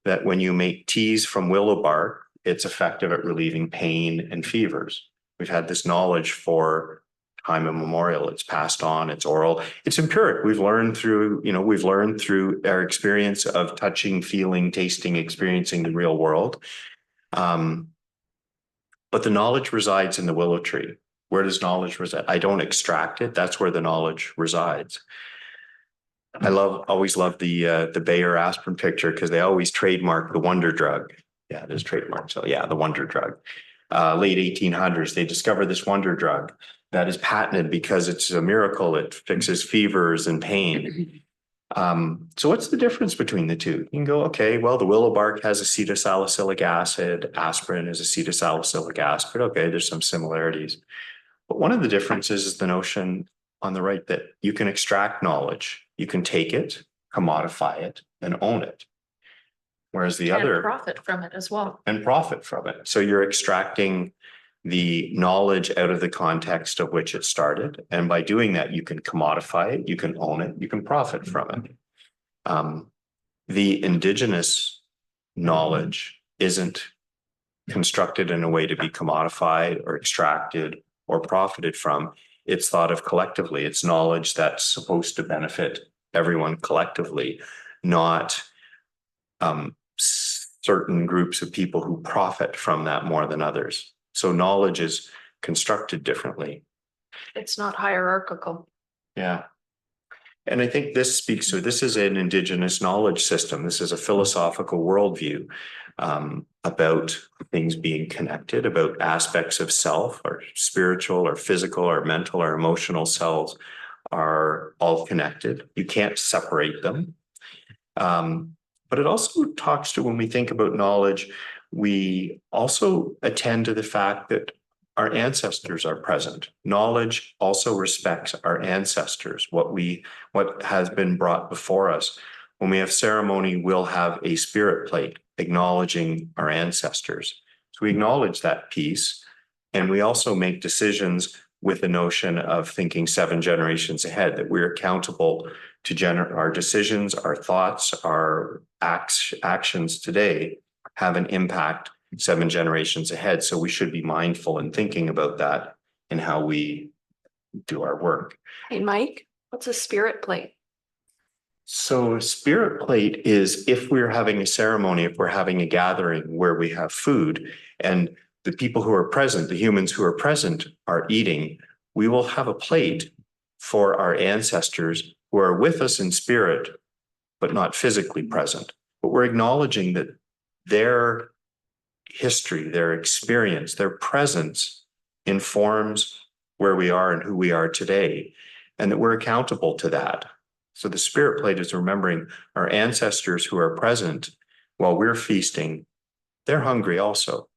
That when you make teas from willow bark, it's effective at relieving pain and fevers. We've had this knowledge for time immemorial. It's passed on, it's oral, it's empiric. We've learned through our experience of touching, feeling, tasting, experiencing the real world. But the knowledge resides in the willow tree. Where does knowledge reside? I don't extract it. That's where the knowledge resides. I always love the Bayer aspirin picture because they always trademark the wonder drug. Yeah, it is trademarked. So yeah, the wonder drug. Late 1800s, they discovered this wonder drug that is patented because it's a miracle. It fixes fevers and pain. So what's the difference between the two? You can go, okay, well, the willow bark has acetylsalicylic acid. Aspirin is acetylsalicylic acid. Okay, there's some similarities. But one of the differences is the notion on the right that you can extract knowledge, you can take it, commodify it, and own it. Whereas the And other profit from it as well. and profit from it. So you're extracting the knowledge out of the context of which it started. And by doing that, you can commodify it, you can own it, you can profit from it. The Indigenous knowledge isn't constructed in a way to be commodified or extracted or profited from. It's thought of collectively. It's knowledge that's supposed to benefit everyone collectively, not certain groups of people who profit from that more than others. So knowledge is constructed differently. It's not hierarchical. Yeah. And I think this speaks to, this is an Indigenous knowledge system. This is a philosophical worldview about things being connected, about aspects of self, or spiritual or physical or mental or emotional selves are all connected. You can't separate them. But it also talks to, when we think about knowledge, we also attend to the fact that our ancestors are present. Knowledge also respects our ancestors, what has been brought before us. When we have ceremony, we'll have a spirit plate acknowledging our ancestors. So we acknowledge that piece, and we also make decisions with the notion of thinking 7 generations ahead, that we're accountable to our decisions, our thoughts, our actions today have an impact 7 generations ahead. So we should be mindful and thinking about that in how we do our work. Hey, Mike, what's a spirit plate? So a spirit plate is, if we're having a ceremony, if we're having a gathering where we have food and the people who are present, the humans who are present are eating, we will have a plate for our ancestors who are with us in spirit, but not physically present. But we're acknowledging that their history, their experience, their presence informs where we are and who we are today, and that we're accountable to that. So the spirit plate is remembering our ancestors who are present while we're feasting. They're hungry also.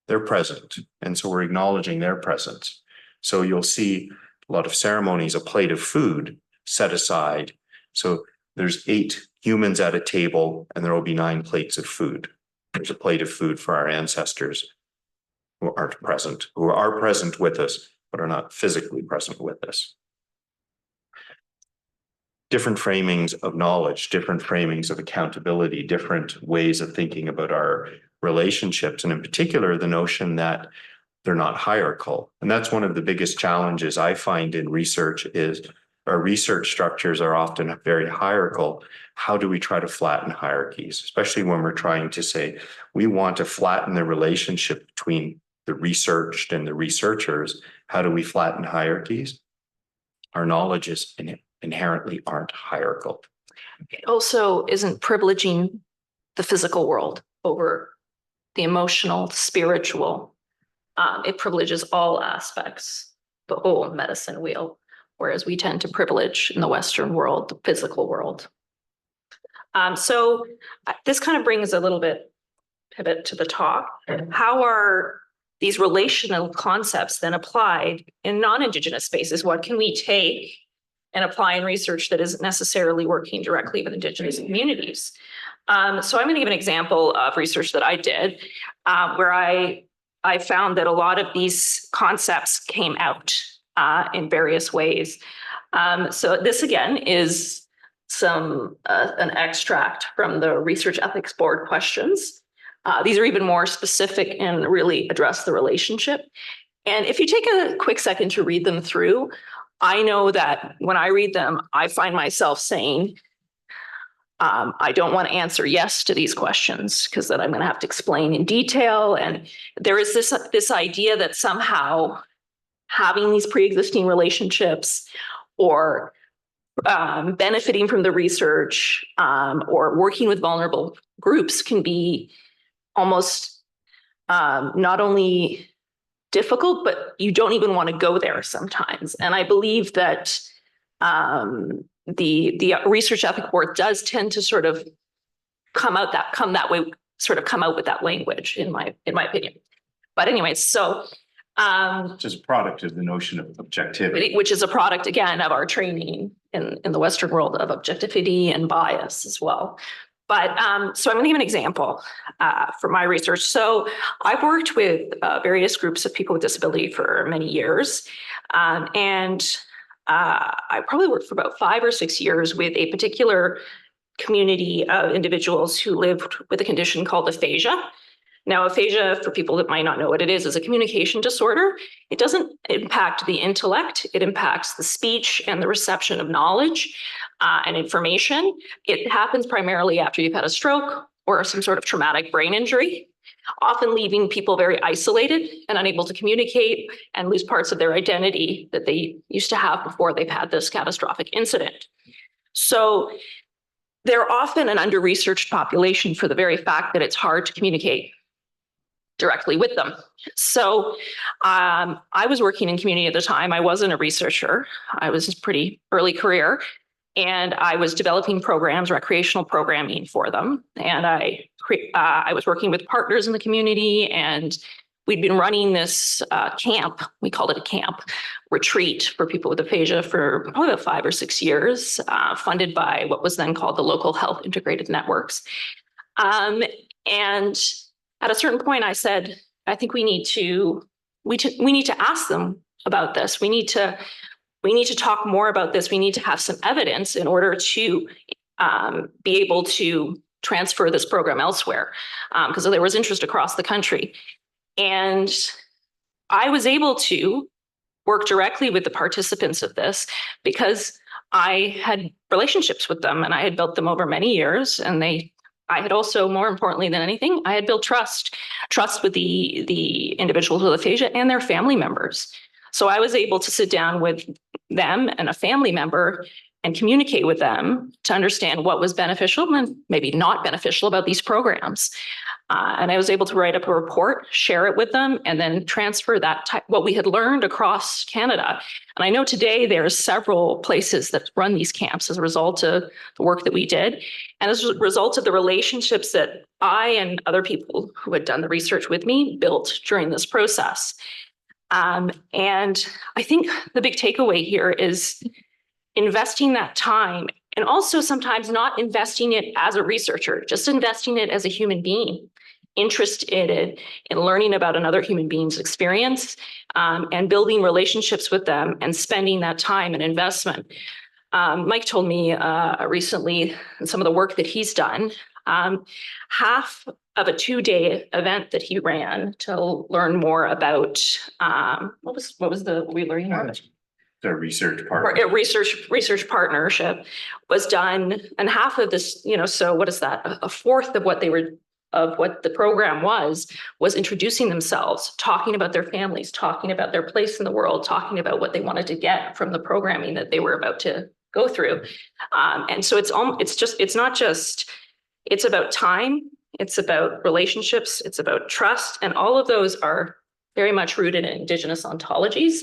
They're present. And so we're acknowledging their presence. So you'll see a lot of ceremonies, a plate of food set aside. So there's 8 humans at a table, and there will be 9 plates of food. There's a plate of food for our ancestors who are present with us, but are not physically present with us. Different framings of knowledge, different framings of accountability, different ways of thinking about our relationships, and in particular, the notion that they're not hierarchical. And that's one of the biggest challenges I find in research is our research structures are often very hierarchical. How do we try to flatten hierarchies, especially when we're trying to say we want to flatten the relationship between the researched and the researchers? How do we flatten hierarchies? Our knowledge is inherently aren't hierarchical. It also isn't privileging the physical world over the emotional, the spiritual. It privileges all aspects, the whole medicine wheel, whereas we tend to privilege in the Western world, the physical world. So this kind of brings a little bit pivot to the talk. How are these relational concepts then applied in non-Indigenous spaces? What can we take and apply in research that isn't necessarily working directly with Indigenous communities? So I'm going to give an example of research that I did where I found that a lot of these concepts came out in various ways. So this again is an extract from the Research Ethics Board questions. These are even more specific and really address the relationship. And if you take a quick second to read them through, I know that when I read them, I find myself saying, I don't want to answer yes to these questions because then I'm going to have to explain in detail. And there is this idea that somehow having these pre-existing relationships or benefiting from the research or working with vulnerable groups can be almost not only difficult, but you don't even want to go there sometimes. And I believe that the Research Ethics Board does tend to sort of come out with that language, in my opinion. But anyways, so Which is a product of the notion of objectivity. which is a product, again, of our training in the Western world of objectivity and bias as well. But so I'm going to give an example for my research. So I've worked with various groups of people with disability for many years. And I probably worked for about 5 or 6 years with a particular community of individuals who lived with a condition called aphasia. Now, aphasia, for people that might not know what it is a communication disorder. It doesn't impact the intellect. It impacts the speech and the reception of knowledge and information. It happens primarily after you've had a stroke or some sort of traumatic brain injury, often leaving people very isolated and unable to communicate and lose parts of their identity that they used to have before they've had this catastrophic incident. So they're often an under-researched population for the very fact that it's hard to communicate directly with them. So I was working in community at the time. I wasn't a researcher. I was a pretty early career, and I was developing programs, recreational programming for them. And I was working with partners in the community, and we'd been running this camp. We called it a camp retreat for people with aphasia for probably about 5 or 6 years, funded by what was then called the Local Health Integrated Networks. And at a certain point, I said, I think we need to ask them about this. We need to talk more about this. We need to have some evidence in order to be able to transfer this program elsewhere, because there was interest across the country. And I was able to work directly with the participants of this because I had relationships with them and I had built them over many years, and I had also, more importantly than anything, I had built trust with the individuals with aphasia and their family members. So I was able to sit down with them and a family member and communicate with them to understand what was beneficial and maybe not beneficial about these programs. And I was able to write up a report, share it with them, and then transfer what we had learned across Canada. And I know today there's several places that run these camps as a result of the work that we did. And as a result of the relationships that I and other people who had done the research with me built during this process. And I think the big takeaway here is investing that time, and also sometimes not investing it as a researcher, just investing it as a human being, interested in learning about another human being's experience, and building relationships with them and spending that time and investment. Mike told me recently some of the work that he's done, half of a 2-day event that he ran to learn more about what was we learning about? The research part. A research partnership was done, and half of this, so what is that? A fourth of what the program was introducing themselves, talking about their families, talking about their place in the world, talking about what they wanted to get from the programming that they were about to go through. And so it's about time, it's about relationships, it's about trust, and all of those are very much rooted in Indigenous ontologies,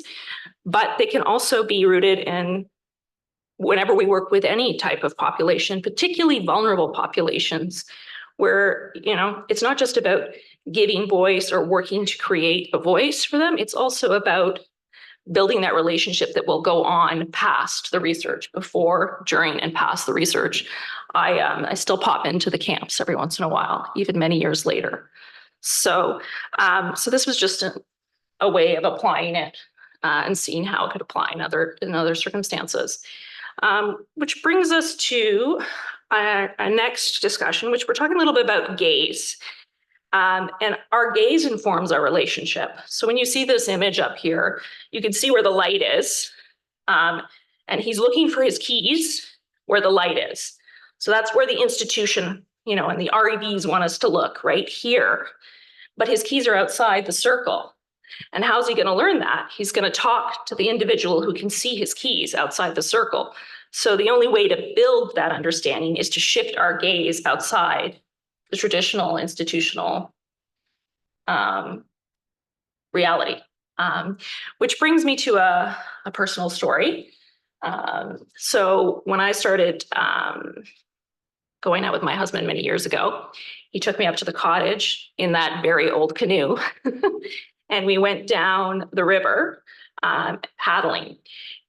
but they can also be rooted in whenever we work with any type of population, particularly vulnerable populations, where, it's not just about giving voice or working to create a voice for them. It's also about building that relationship that will go on past the research, before, during, and past the research. I still pop into the camps every once in a while, even many years later. So this was just a way of applying it and seeing how it could apply in other circumstances. Which brings us to our next discussion, which we're talking a little bit about gaze. And our gaze informs our relationship. So when you see this image up here, you can see where the light is. And he's looking for his keys where the light is. So that's where the institution, and the REBs want us to look, right here. But his keys are outside the circle. And how's he going to learn that? He's going to talk to the individual who can see his keys outside the circle. So the only way to build that understanding is to shift our gaze outside the traditional institutional reality. Which brings me to a personal story. So when I started going out with my husband many years ago, he took me up to the cottage in that very old canoe. and we went down the river paddling.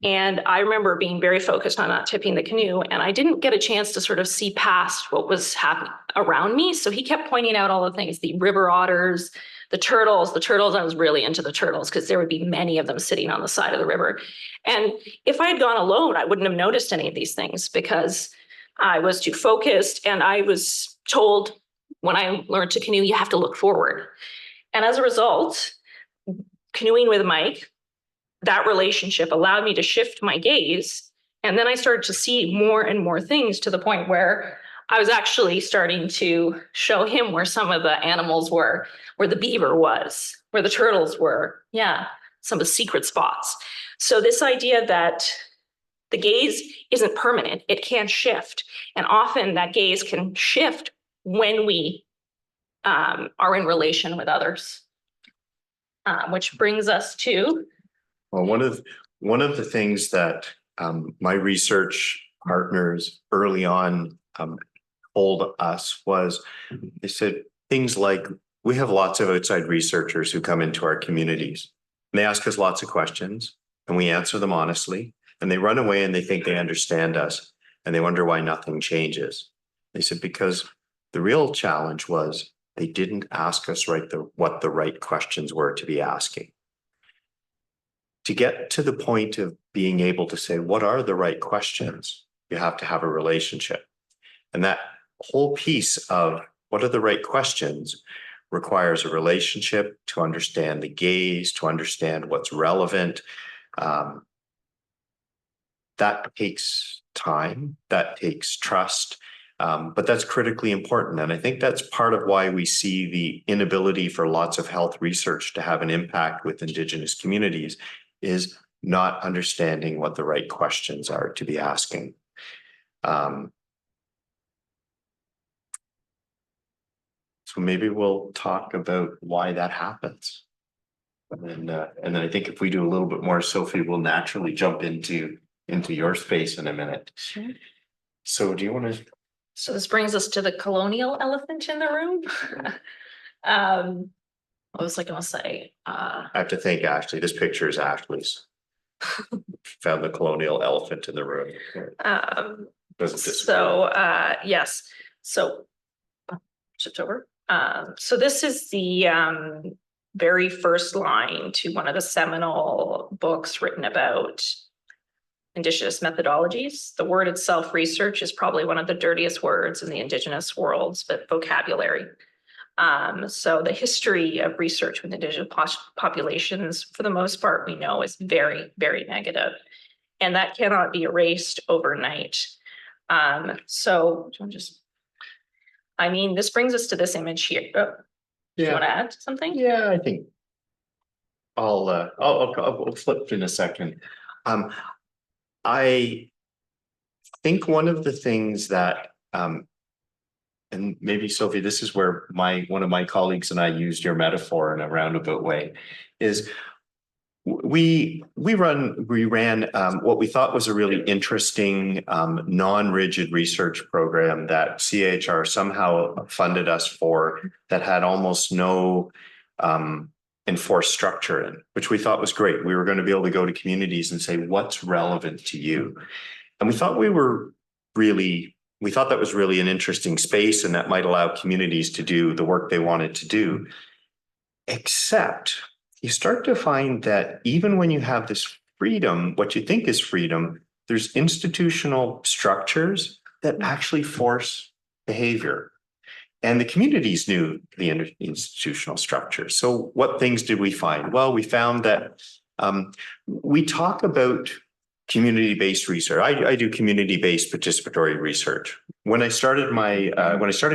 And I remember being very focused on not tipping the canoe, and I didn't get a chance to sort of see past what was happening around me. So he kept pointing out all the things, the river otters, the turtles. I was really into the turtles because there would be many of them sitting on the side of the river. And if I had gone alone, I wouldn't have noticed any of these things because I was too focused. And I was told when I learned to canoe, you have to look forward. And as a result, canoeing with Mike, that relationship allowed me to shift my gaze. And then I started to see more and more things to the point where I was actually starting to show him where some of the animals were, where the beaver was, where the turtles were. Yeah, some of the secret spots. So this idea that the gaze isn't permanent, it can shift. And often that gaze can shift when we are in relation with others. Which brings us to. Well, one of the things that my research partners early on told us was, they said things like, we have lots of outside researchers who come into our communities. And they ask us lots of questions and we answer them honestly, and they run away and they think they understand us and they wonder why nothing changes. They said, because the real challenge was they didn't ask us what the right questions were to be asking. To get to the point of being able to say, what are the right questions? You have to have a relationship. And that whole piece of what are the right questions requires a relationship to understand the gaze, to understand what's relevant. That takes time, that takes trust, but that's critically important. And I think that's part of why we see the inability for lots of health research to have an impact with Indigenous communities is not understanding what the right questions are to be asking. So maybe we'll talk about why that happens. And then I think if we do a little bit more, Sophie will naturally jump into your space in a minute. Sure. So do you want to? So this brings us to the colonial elephant in the room. What was I going to say? I have to thank Ashley. This picture is Ashley's. Found the colonial elephant in the room. Yes. So shift over. So this is the very first line to one of the seminal books written about Indigenous methodologies. The word itself, research, is probably one of the dirtiest words in the Indigenous world's vocabulary. So the history of research with Indigenous populations, for the most part, we know is very, very negative, and that cannot be erased overnight. So this brings us to this image here. Do you want to add something? Yeah, I think I'll flip in a second. I think one of the things that, and maybe Sophie, this is where one of my colleagues and I used your metaphor in a roundabout way, is we ran what we thought was a really interesting non-rigid research program that CHR somehow funded us for, that had almost no enforced structure in, which we thought was great. We were going to be able to go to communities and say, what's relevant to you? And we thought that was really an interesting space, and that might allow communities to do the work they wanted to do. Except you start to find that even when you have this freedom, what you think is freedom, there's institutional structures that actually force behavior. And the communities knew the institutional structure. So what things did we find? Well, we found that we talk about community-based research. I do community-based participatory research. When I started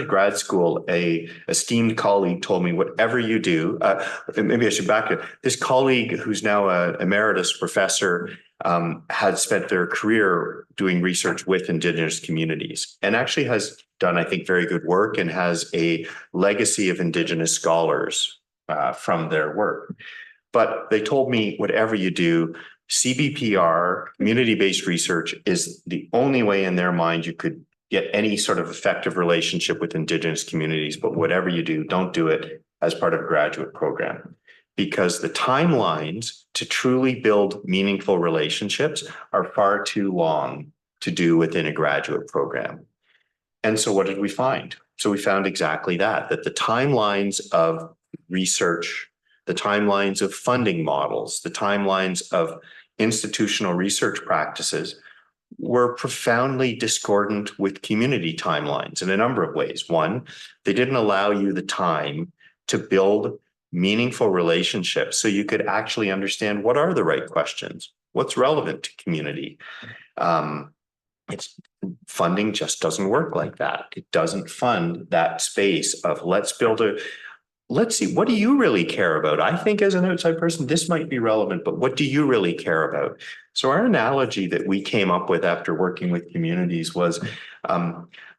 grad school, a esteemed colleague told me, whatever you do, maybe I should back it. This colleague, who's now an emeritus professor, had spent their career doing research with Indigenous communities, and actually has done, I think, very good work, and has a legacy of Indigenous scholars from their work. But they told me, whatever you do, CBPR, community-based research, is the only way in their mind you could get any sort of effective relationship with Indigenous communities. But whatever you do, don't do it as part of a graduate program, because the timelines to truly build meaningful relationships are far too long to do within a graduate program. And so what did we find? So we found exactly that the timelines of research, the timelines of funding models, the timelines of institutional research practices were profoundly discordant with community timelines in a number of ways. One, they didn't allow you the time to build meaningful relationships so you could actually understand what are the right questions, what's relevant to community. It's funding just doesn't work like that. It doesn't fund that space of let's see, what do you really care about? I think as an outside person, this might be relevant, but what do you really care about? So our analogy that we came up with after working with communities was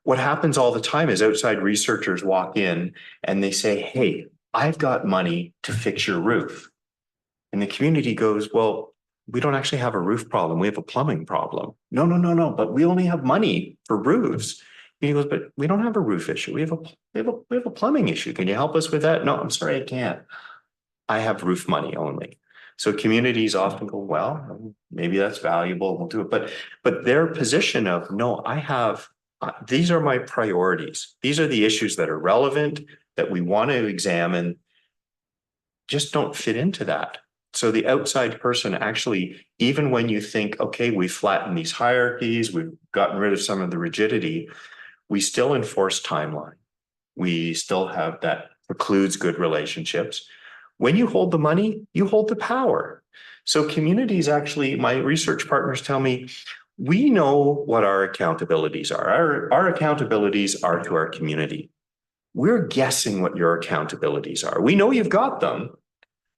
what happens all the time is outside researchers walk in and they say, hey, I've got money to fix your roof. And the community goes, well, we don't actually have a roof problem. We have a plumbing problem. No, but we only have money for roofs. And he goes, but we don't have a roof issue. We have a plumbing issue. Can you help us with that? No, I'm sorry, I can't. I have roof money only. So communities often go, well, maybe that's valuable. We'll do it. But their position of, no, I have, these are my priorities. These are the issues that are relevant, that we want to examine, just don't fit into that. So the outside person actually, even when you think, okay, we've flattened these hierarchies, we've gotten rid of some of the rigidity, we still enforce timeline. We still have that precludes good relationships. When you hold the money, you hold the power. So communities actually, my research partners tell me, we know what our accountabilities are. Our accountabilities are to our community. We're guessing what your accountabilities are. We know you've got them.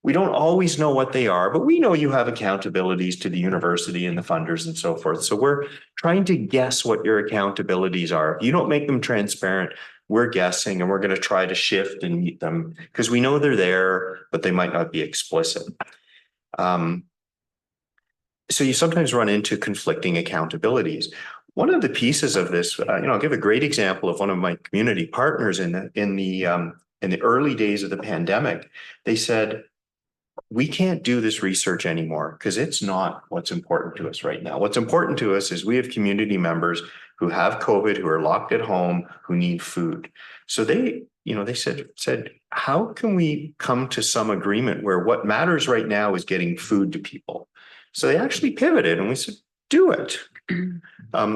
We don't always know what they are, but we know you have accountabilities to the university and the funders and so forth. So we're trying to guess what your accountabilities are. If you don't make them transparent, we're guessing and we're going to try to shift and meet them because we know they're there, but they might not be explicit. So you sometimes run into conflicting accountabilities. One of the pieces of this, I'll give a great example of one of my community partners in the early days of the pandemic. They said, we can't do this research anymore because it's not what's important to us right now. What's important to us is we have community members who have COVID, who are locked at home, who need food. So they said, how can we come to some agreement where what matters right now is getting food to people? So they actually pivoted and we said, do it.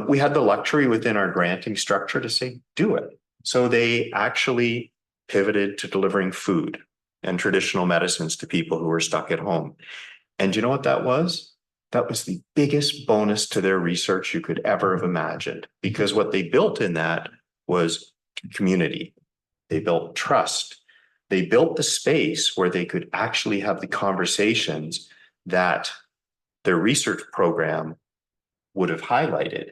We had the luxury within our granting structure to say, do it. So they actually pivoted to delivering food and traditional medicines to people who were stuck at home. And you know what that was? That was the biggest bonus to their research you could ever have imagined, because what they built in that was community. They built trust. They built the space where they could actually have the conversations that their research program would have highlighted.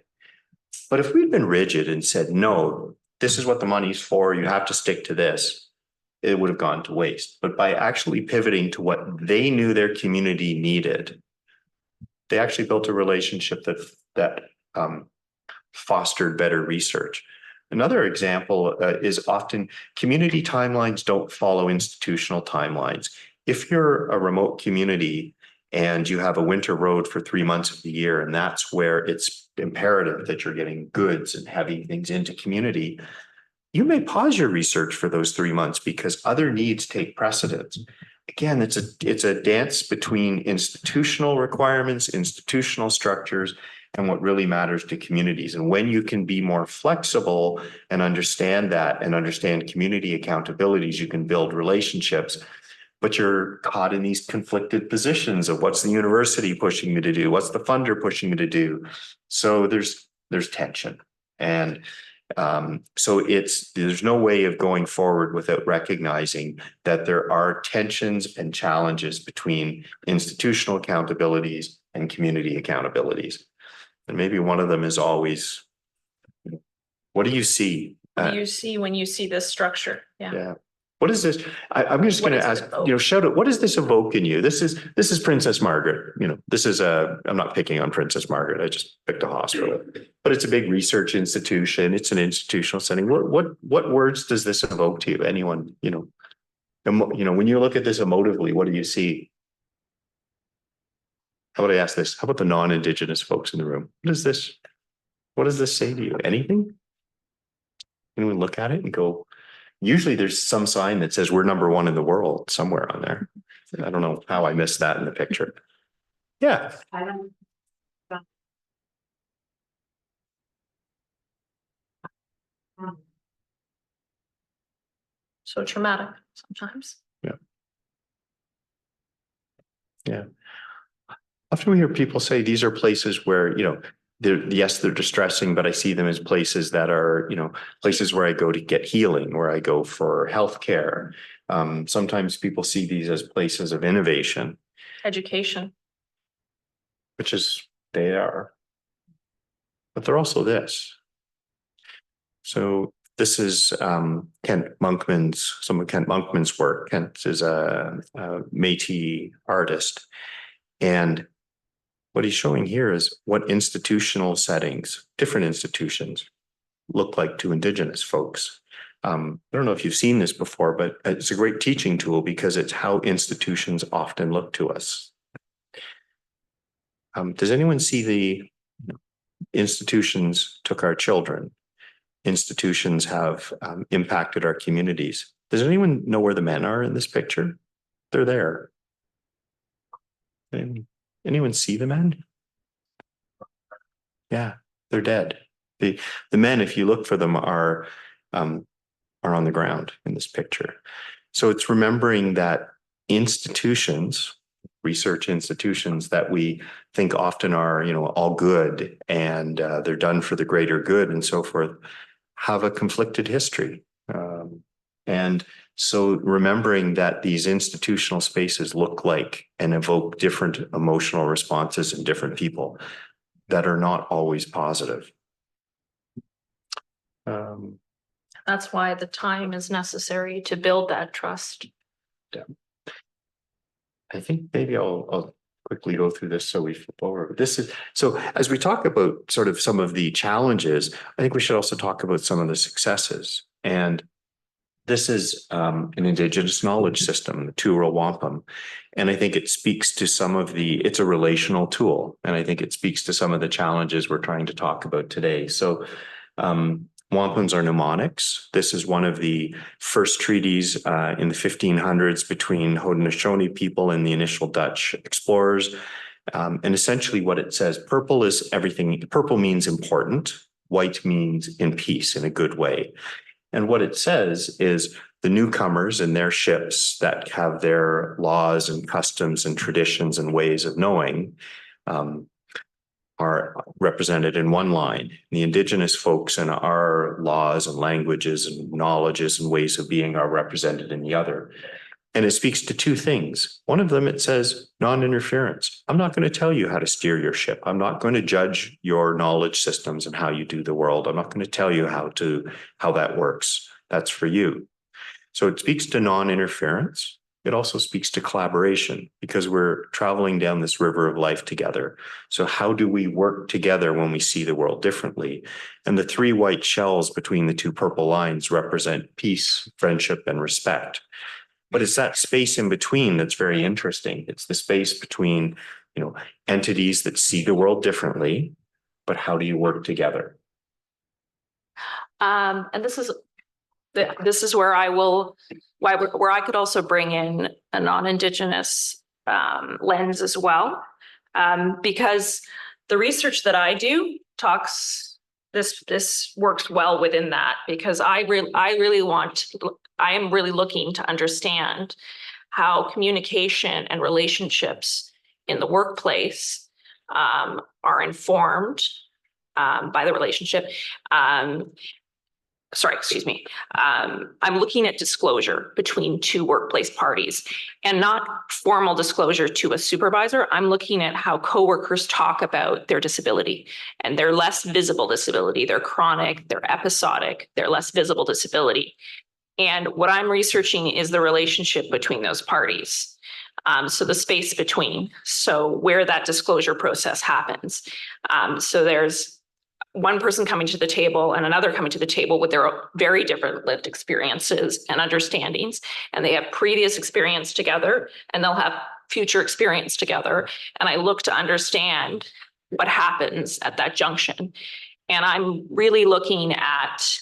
But if we'd been rigid and said, no, this is what the money's for, you have to stick to this, it would have gone to waste. But by actually pivoting to what they knew their community needed, they actually built a relationship that fostered better research. Another example is often community timelines don't follow institutional timelines. If you're a remote community and you have a winter road for 3 months of the year, and that's where it's imperative that you're getting goods and heavy things into community, you may pause your research for those 3 months because other needs take precedence. Again, it's a dance between institutional requirements, institutional structures, and what really matters to communities. And when you can be more flexible and understand that and understand community accountabilities, you can build relationships. But you're caught in these conflicted positions of what's the university pushing me to do? What's the funder pushing me to do? So there's tension. And so there's no way of going forward without recognizing that there are tensions and challenges between institutional accountabilities and community accountabilities. And maybe one of them is always, what do you see? What do you see when you see this structure? Yeah. What is this? I'm just going to ask, evoke? shout out, what does this evoke in you? This is Princess Margaret. I'm not picking on Princess Margaret. I just picked a hospital, but it's a big research institution. It's an institutional setting. What words does this evoke to you? Anyone, You know, when you look at this emotively, what do you see? How about I ask this? How about the non-Indigenous folks in the room? What does this say to you? Anything? Anyone look at it and go, usually there's some sign that says we're number one in the world somewhere on there. I don't know how I missed that in the picture. Yeah. I don't. So traumatic sometimes. Yeah. Often we hear people say these are places where, you know, they're distressing, but I see them as places that are, you know, places where I go to get healing, where I go for healthcare. Sometimes people see these as places of innovation, Education. which is they are, but they're also this. So this is some of Kent Monkman's work. Kent is a Métis artist, and what he's showing here is what institutional settings, different institutions, look like to Indigenous folks. I don't know if you've seen this before, but it's a great teaching tool because it's how institutions often look to us. Does anyone see the institutions took our children? Institutions have impacted our communities. Does anyone know where the men are in this picture? They're there. Anyone see the men? Yeah, they're dead. The men, if you look for them, are on the ground in this picture. So it's remembering that institutions, research institutions that we think often are, you know, all good and they're done for the greater good and so forth, have a conflicted history. And so remembering that these institutional spaces look like and evoke different emotional responses in different people that are not always positive. That's why the time is necessary to build that trust. Yeah. I think maybe I'll quickly go through this so we flip over. This is so as we talk about sort of some of the challenges, I think we should also talk about some of the successes. And this is an Indigenous knowledge system, the Tural Wampum. And I think it speaks to some of it's a relational tool. And I think it speaks to some of the challenges we're trying to talk about today. So wampums are mnemonics. This is one of the first treaties in the 1500s between Haudenosaunee people and the initial Dutch explorers. And essentially what it says, purple is everything. Purple means important. White means in peace, in a good way. And what it says is the newcomers and their ships that have their laws and customs and traditions and ways of knowing are represented in one line. The Indigenous folks and our laws and languages and knowledges and ways of being are represented in the other. And it speaks to two things. One of them, it says non-interference. I'm not going to tell you how to steer your ship. I'm not going to judge your knowledge systems and how you do the world. I'm not going to tell you how that works. That's for you. So it speaks to non-interference. It also speaks to collaboration because we're traveling down this river of life together. So how do we work together when we see the world differently? And the three white shells between the two purple lines represent peace, friendship, and respect. But it's that space in between that's very interesting. It's the space between, you know, entities that see the world differently, but how do you work together? And this is where where I could also bring in a non-Indigenous lens as well, because the research that I do this works well within that, because I am really looking to understand how communication and relationships in the workplace are informed by the relationship. I'm looking at disclosure between two workplace parties, and not formal disclosure to a supervisor. I'm looking at how coworkers talk about their disability and their less visible disability, their chronic, their episodic, their less visible disability. And what I'm researching is the relationship between those parties. So the space between, so where that disclosure process happens. So there's one person coming to the table and another coming to the table with their very different lived experiences and understandings. And they have previous experience together and they'll have future experience together. And I look to understand what happens at that junction. And I'm really looking at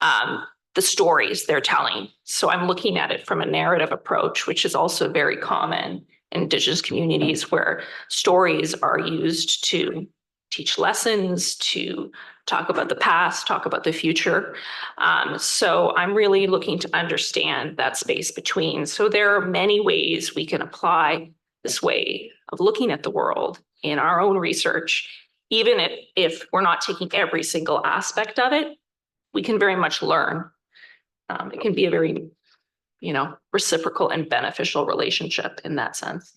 the stories they're telling. So I'm looking at it from a narrative approach, which is also very common in Indigenous communities where stories are used to teach lessons, to talk about the past, talk about the future. So I'm really looking to understand that space between. So there are many ways we can apply this way of looking at the world in our own research. Even if we're not taking every single aspect of it, we can very much learn. It can be a very, reciprocal and beneficial relationship in that sense.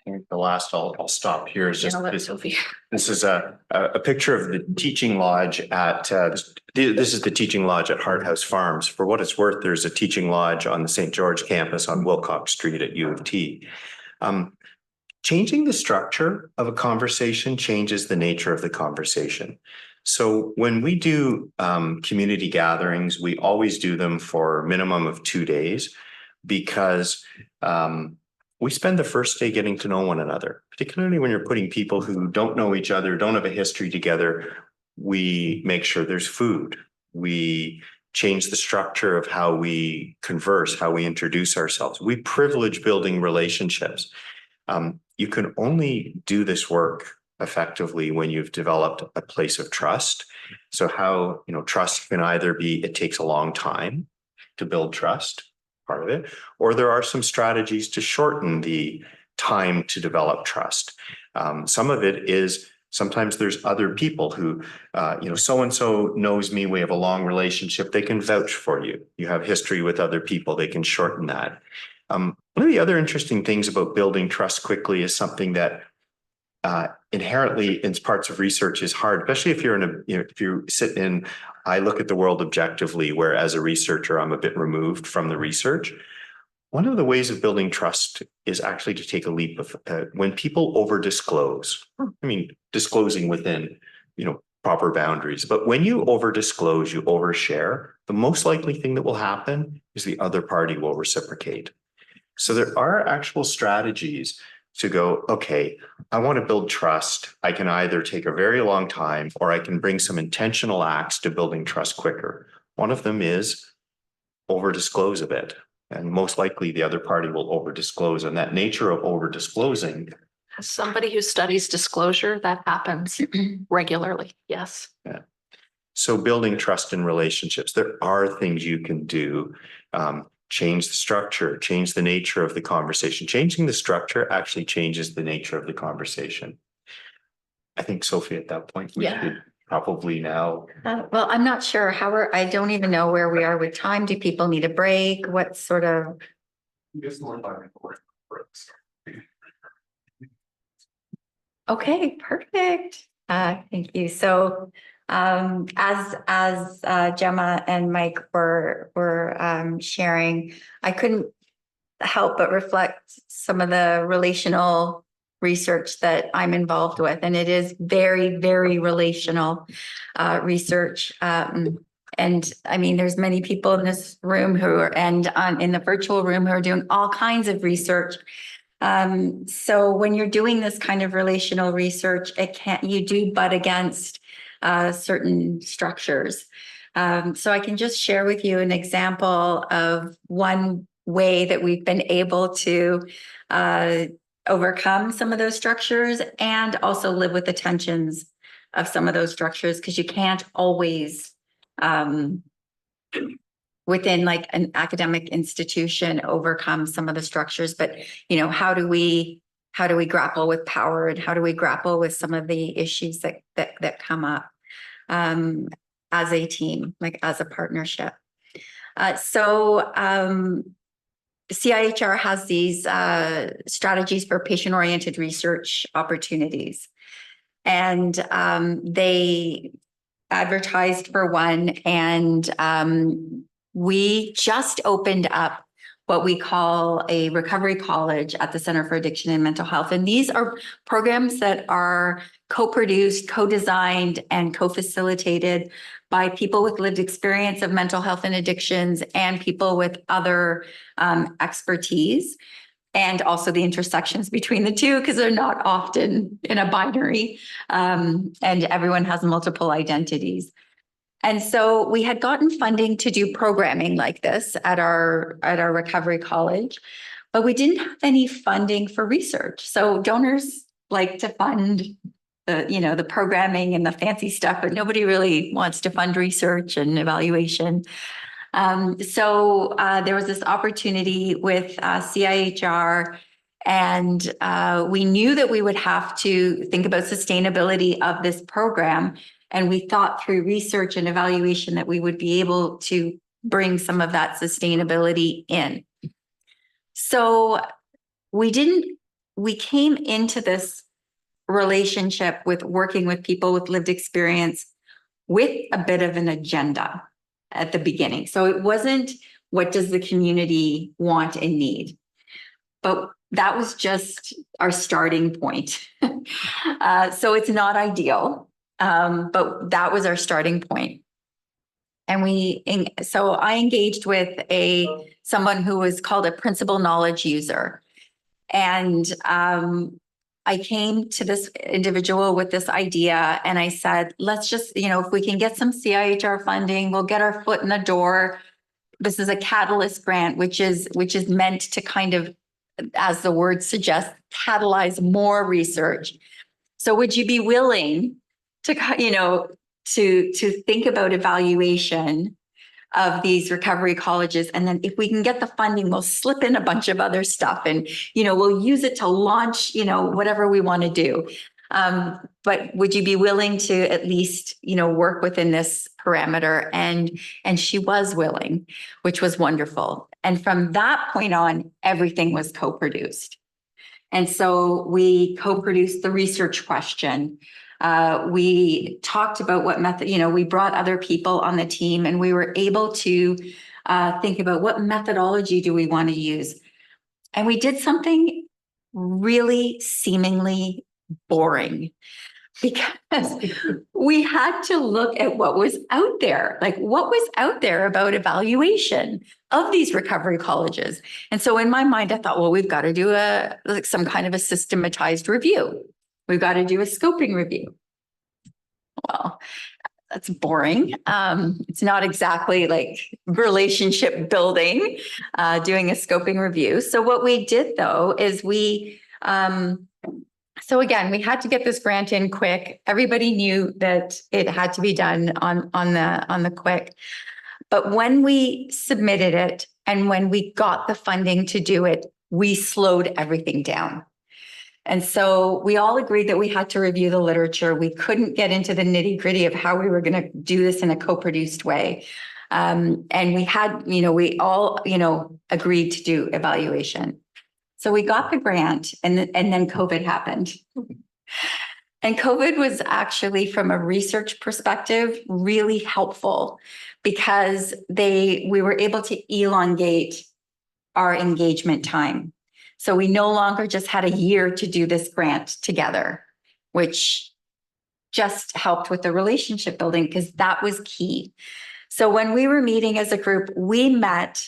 The last, I'll stop here, is just this. Sophie. This is a picture of the teaching lodge at, this is the teaching lodge at Hart House Farms. For what it's worth, there's a teaching lodge on the St. George campus on Wilcox Street at U of T. Changing the structure of a conversation changes the nature of the conversation. So when we do community gatherings, we always do them for a minimum of 2 days because we spend the first day getting to know one another, particularly when you're putting people who don't know each other, don't have a history together. We make sure there's food. We change the structure of how we converse, how we introduce ourselves. We privilege building relationships. You can only do this work effectively when you've developed a place of trust. So how, trust can either be, it takes a long time to build trust, part of it, or there are some strategies to shorten the time to develop trust. Some of it is sometimes there's other people who, so-and-so knows me, we have a long relationship, they can vouch for you. You have history with other people, they can shorten that. One of the other interesting things about building trust quickly is something that inherently in parts of research is hard, especially if you're if you sit in, I look at the world objectively, where as a researcher, I'm a bit removed from the research. One of the ways of building trust is actually to take a leap of, when people over disclose, disclosing within, proper boundaries. But when you over disclose, you overshare, the most likely thing that will happen is the other party will reciprocate. So there are actual strategies to go, okay, I want to build trust. I can either take a very long time or I can bring some intentional acts to building trust quicker. One of them is over disclose a bit. And most likely the other party will over disclose. And that nature of over disclosing. As somebody who studies disclosure, that happens regularly. Yes. Yeah. So building trust in relationships, there are things you can do. Change the structure, change the nature of the conversation. Changing the structure actually changes the nature of the conversation. I think, Sophie, at that point, we should probably now. Well, I'm not sure I don't even know where we are with time. Do people need a break? What sort of? Okay, perfect. Thank you. So as Gemma and Mike were sharing, I couldn't help but reflect some of the relational research that I'm involved with, and it is very, very relational research. And there's many people in this room in the virtual room who are doing all kinds of research. So when you're doing this kind of relational research, you do butt against certain structures. So I can just share with you an example of one way that we've been able to overcome some of those structures and also live with the tensions of some of those structures, because you can't always within like an academic institution overcome some of the structures. But how do we grapple with power, and how do we grapple with some of the issues that come up as a team, like as a partnership? CIHR has these strategies for patient-oriented research opportunities, and they advertised for one, and we just opened up what we call a recovery college at the Center for Addiction and Mental Health. And these are programs that are co-produced, co-designed, and co-facilitated by people with lived experience of mental health and addictions and people with other expertise. And also the intersections between the two, because they're not often in a binary, and everyone has multiple identities. And so we had gotten funding to do programming like this at our recovery college, but we didn't have any funding for research. So donors like to fund the programming and the fancy stuff, but nobody really wants to fund research and evaluation. So there was this opportunity with CIHR, and we knew that we would have to think about sustainability of this program. And we thought through research and evaluation that we would be able to bring some of that sustainability in. So we came into this relationship with working with people with lived experience with a bit of an agenda at the beginning. So it wasn't, what does the community want and need? But that was just our starting point. So it's not ideal, but that was our starting point. And so I engaged with someone who was called a principal knowledge user. And I came to this individual with this idea, and I said, let's just, if we can get some CIHR funding, we'll get our foot in the door. This is a catalyst grant, which is meant to kind of, as the word suggests, catalyze more research. So would you be willing to, to think about evaluation of these recovery colleges? And then if we can get the funding, we'll slip in a bunch of other stuff, and, we'll use it to launch, whatever we want to do. But would you be willing to at least, work within this parameter? And she was willing, which was wonderful. And from that point on, everything was co-produced. And so we co-produced the research question. We talked about what method, we brought other people on the team, and we were able to think about what methodology do we want to use. And we did something really seemingly boring, because we had to look at what was out there, like what was out there about evaluation of these recovery colleges. And so in my mind, I thought, well, we've got to do some kind of a systematized review. We've got to do a scoping review. Well, that's boring. It's not exactly like relationship building, doing a scoping review. So what we did though is so again, we had to get this grant in quick. Everybody knew that it had to be done on the quick. But when we submitted it and when we got the funding to do it, we slowed everything down. And so we all agreed that we had to review the literature. We couldn't get into the nitty-gritty of how we were going to do this in a co-produced way. And we had, we all, agreed to do evaluation. So we got the grant, and then COVID happened. And COVID was actually, from a research perspective, really helpful, because we were able to elongate our engagement time. So we no longer just had a year to do this grant together, which just helped with the relationship building, because that was key. So when we were meeting as a group, we met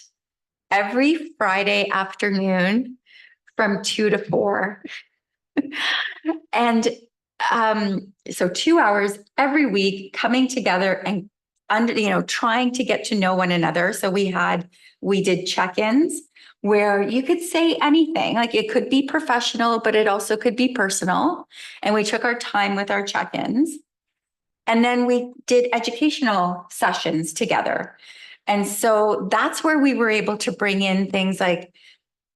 every Friday afternoon from 2 to 4. And so 2 hours every week, coming together and trying to get to know one another. So we did check-ins where you could say anything, like it could be professional, but it also could be personal. And we took our time with our check-ins. And then we did educational sessions together. And so that's where we were able to bring in things like,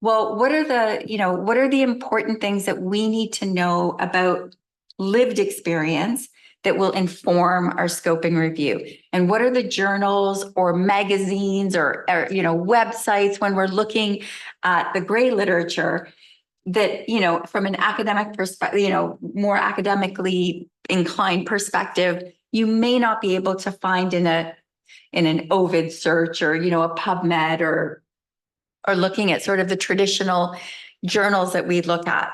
well, what are the important things that we need to know about lived experience that will inform our scoping review? And what are the journals or magazines or websites, when we're looking at the gray literature, that, from an academic perspective, more academically inclined perspective, you may not be able to find in an Ovid search or, a PubMed or looking at sort of the traditional journals that we look at.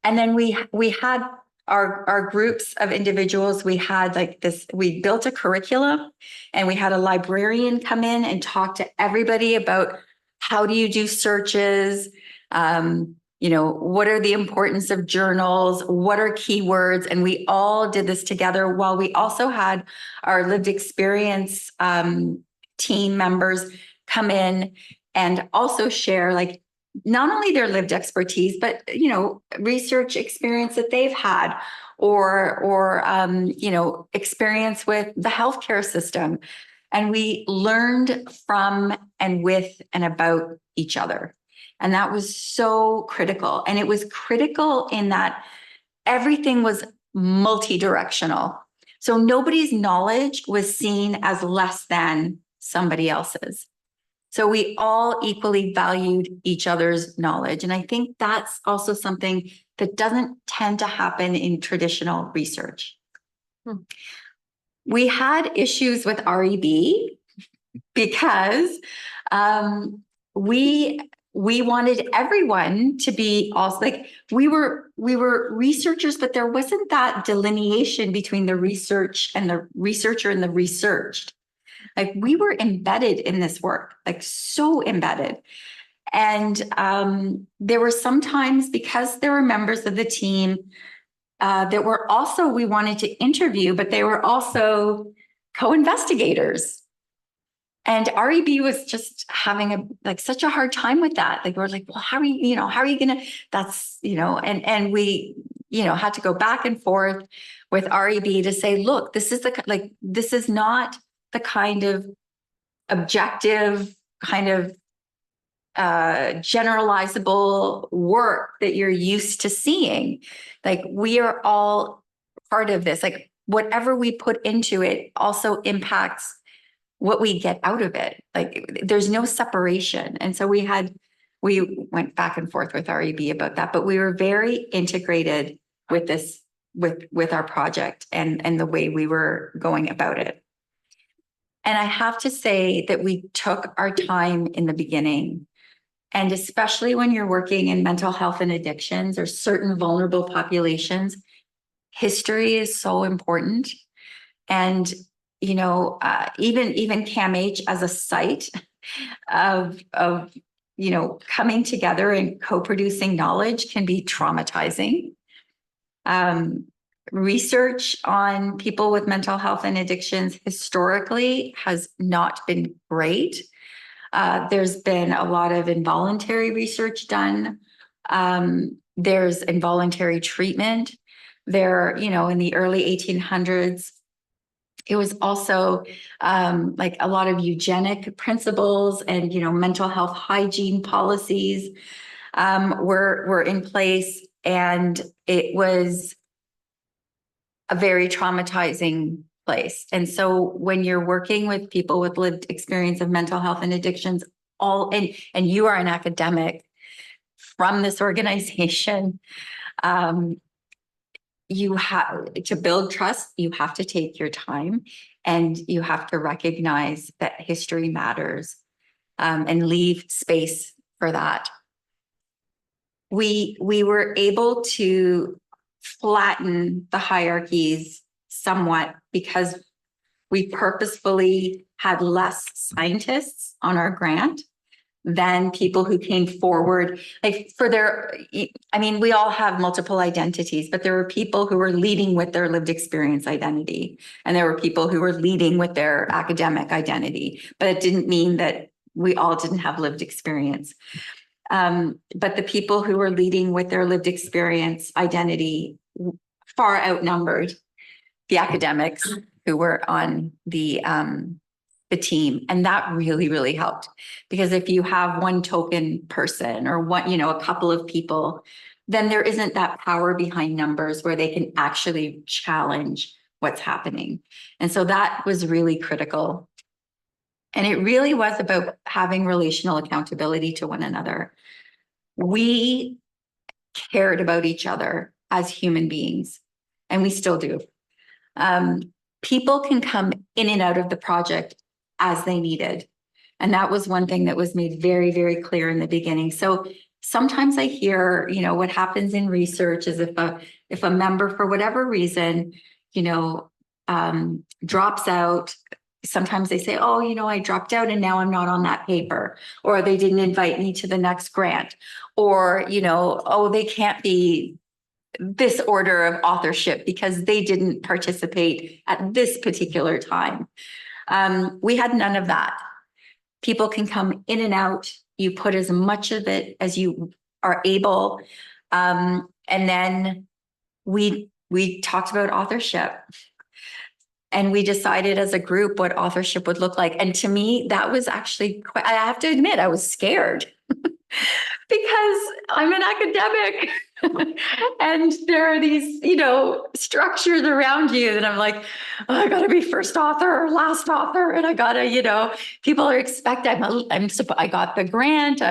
And then we had our groups of individuals, we had like this, we built a curriculum and we had a librarian come in and talk to everybody about how do you do searches? What are the importance of journals? What are keywords? And we all did this together while we also had our lived experience team members come in and also share like not only their lived expertise, but, research experience that they've had or experience with the healthcare system. And we learned from and with and about each other. And that was so critical. And it was critical in that everything was multi-directional. So nobody's knowledge was seen as less than somebody else's. So we all equally valued each other's knowledge. And I think that's also something that doesn't tend to happen in traditional research. We had issues with REB because we wanted everyone to be also like, we were researchers, but there wasn't that delineation between the research and the researcher and the researched. Like we were embedded in this work, like so embedded. And there were sometimes, because there were members of the team that were also, we wanted to interview, but they were also co-investigators. And REB was just having such a hard time with that. Like, we're like, well, how are you gonna, that's, and we, had to go back and forth with REB to say, look, this is this is not the kind of objective, kind of generalizable work that you're used to seeing. Like, we are all part of this. Like, whatever we put into it also impacts what we get out of it. Like, there's no separation. And so we went back and forth with REB about that, but we were very integrated with this, with our project and the way we were going about it. And I have to say that we took our time in the beginning, and especially when you're working in mental health and addictions or certain vulnerable populations, history is so important. And, even CAMH as a site of coming together and co-producing knowledge can be traumatizing. Research on people with mental health and addictions historically has not been great. There's been a lot of involuntary research done. There's involuntary treatment. There, in the early 1800s, it was also like a lot of eugenic principles and, mental health hygiene policies were in place. And it was a very traumatizing place. And so when you're working with people with lived experience of mental health and addictions, and you are an academic from this organization, you have to build trust, you have to take your time, and you have to recognize that history matters, and leave space for that. We were able to flatten the hierarchies somewhat because we purposefully had less scientists on our grant than people who came forward we all have multiple identities, but there were people who were leading with their lived experience identity, and there were people who were leading with their academic identity, but it didn't mean that we all didn't have lived experience. But the people who were leading with their lived experience identity far outnumbered the academics who were on the team. And that really, really helped, because if you have one token person or a couple of people, then there isn't that power behind numbers where they can actually challenge what's happening. And so that was really critical. And it really was about having relational accountability to one another. We cared about each other as human beings, and we still do. People can come in and out of the project as they needed. And that was one thing that was made very, very clear in the beginning. So sometimes I hear, what happens in research is if a member, for whatever reason, drops out, sometimes they say, oh, I dropped out and now I'm not on that paper, or they didn't invite me to the next grant, or, oh, they can't be this order of authorship because they didn't participate at this particular time. We had none of that. People can come in and out. You put as much of it as you are able. And then we talked about authorship. And we decided as a group what authorship would look like. And to me, that was actually quite, I have to admit, I was scared because I'm an academic and there are these, structures around you that I'm like, oh, I gotta be first author or last author. And I gotta, people are expecting, I got the grant.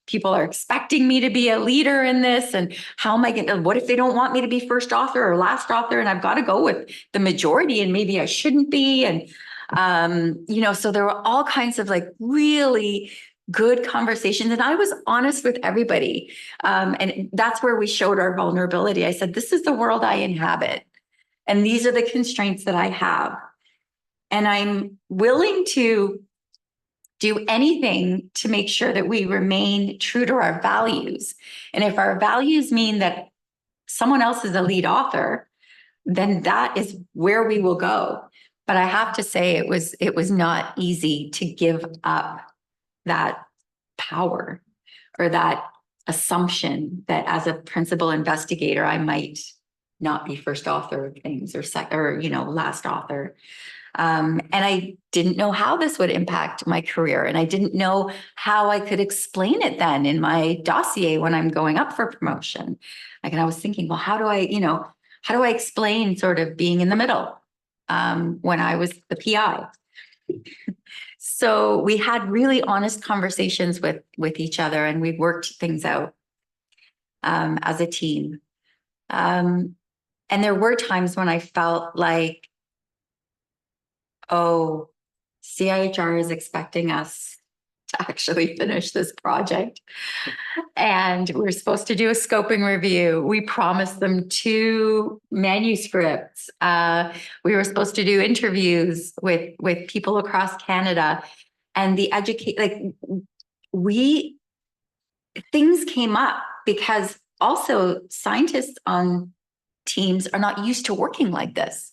People are expecting me to be a leader in this. And how am I going to, what if they don't want me to be first author or last author? And I've got to go with the majority and maybe I shouldn't be. And, so there were all kinds of like really good conversations. And I was honest with everybody. And that's where we showed our vulnerability. I said, this is the world I inhabit. And these are the constraints that I have. And I'm willing to do anything to make sure that we remain true to our values. And if our values mean that someone else is a lead author, then that is where we will go. But I have to say it was not easy to give up that power or that assumption that as a principal investigator, I might not be first author of things or last author. And I didn't know how this would impact my career. And I didn't know how I could explain it then in my dossier when I'm going up for promotion. And I was thinking, well, how do I explain sort of being in the middle when I was the PI? So we had really honest conversations with each other and we worked things out as a team. And there were times when I felt like, oh, CIHR is expecting us to actually finish this project. And we're supposed to do a scoping review. We promised them 2 manuscripts. We were supposed to do interviews with people across Canada. And things came up because also scientists on teams are not used to working like this.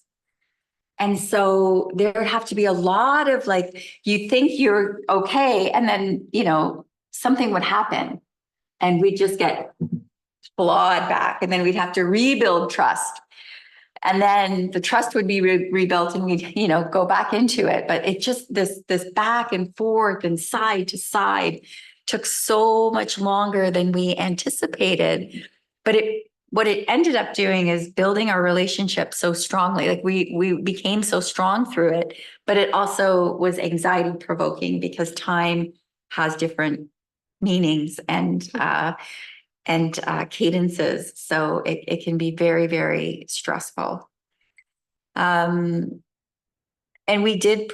And so there would have to be a lot of you think you're okay, and then, something would happen and we'd just get flawed back. And then we'd have to rebuild trust. And then the trust would be rebuilt and we'd, go back into it. But it just, this back and forth and side to side took so much longer than we anticipated. But what it ended up doing is building our relationship so strongly. We became so strong through it, but it also was anxiety provoking because time has different meanings and cadences. So it can be very, very stressful. And we did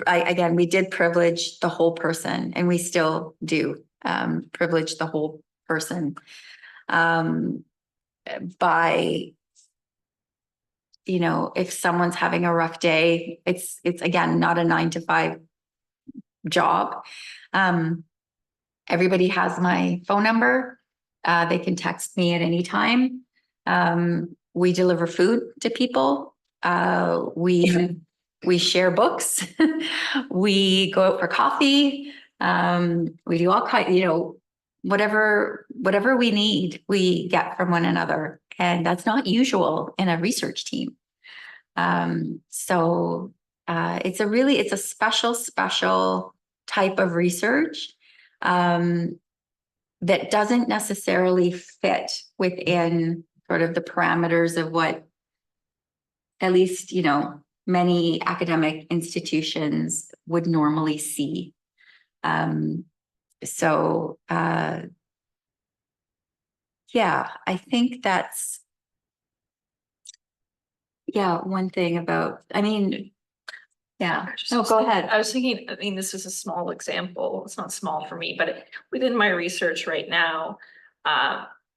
privilege the whole person, and we still do privilege the whole person. By, if someone's having a rough day, it's again, not a 9-to-5 job. Everybody has my phone number. They can text me at any time. We deliver food to people. We share books. We go out for coffee. We do all kinds, whatever we need, we get from one another. And that's not usual in a research team. So it's a special type of research that doesn't necessarily fit within sort of the parameters of what at least, many academic institutions would normally see. So, I think that's, one thing about, no, go ahead. I was thinking, this is a small example. It's not small for me, but within my research right now,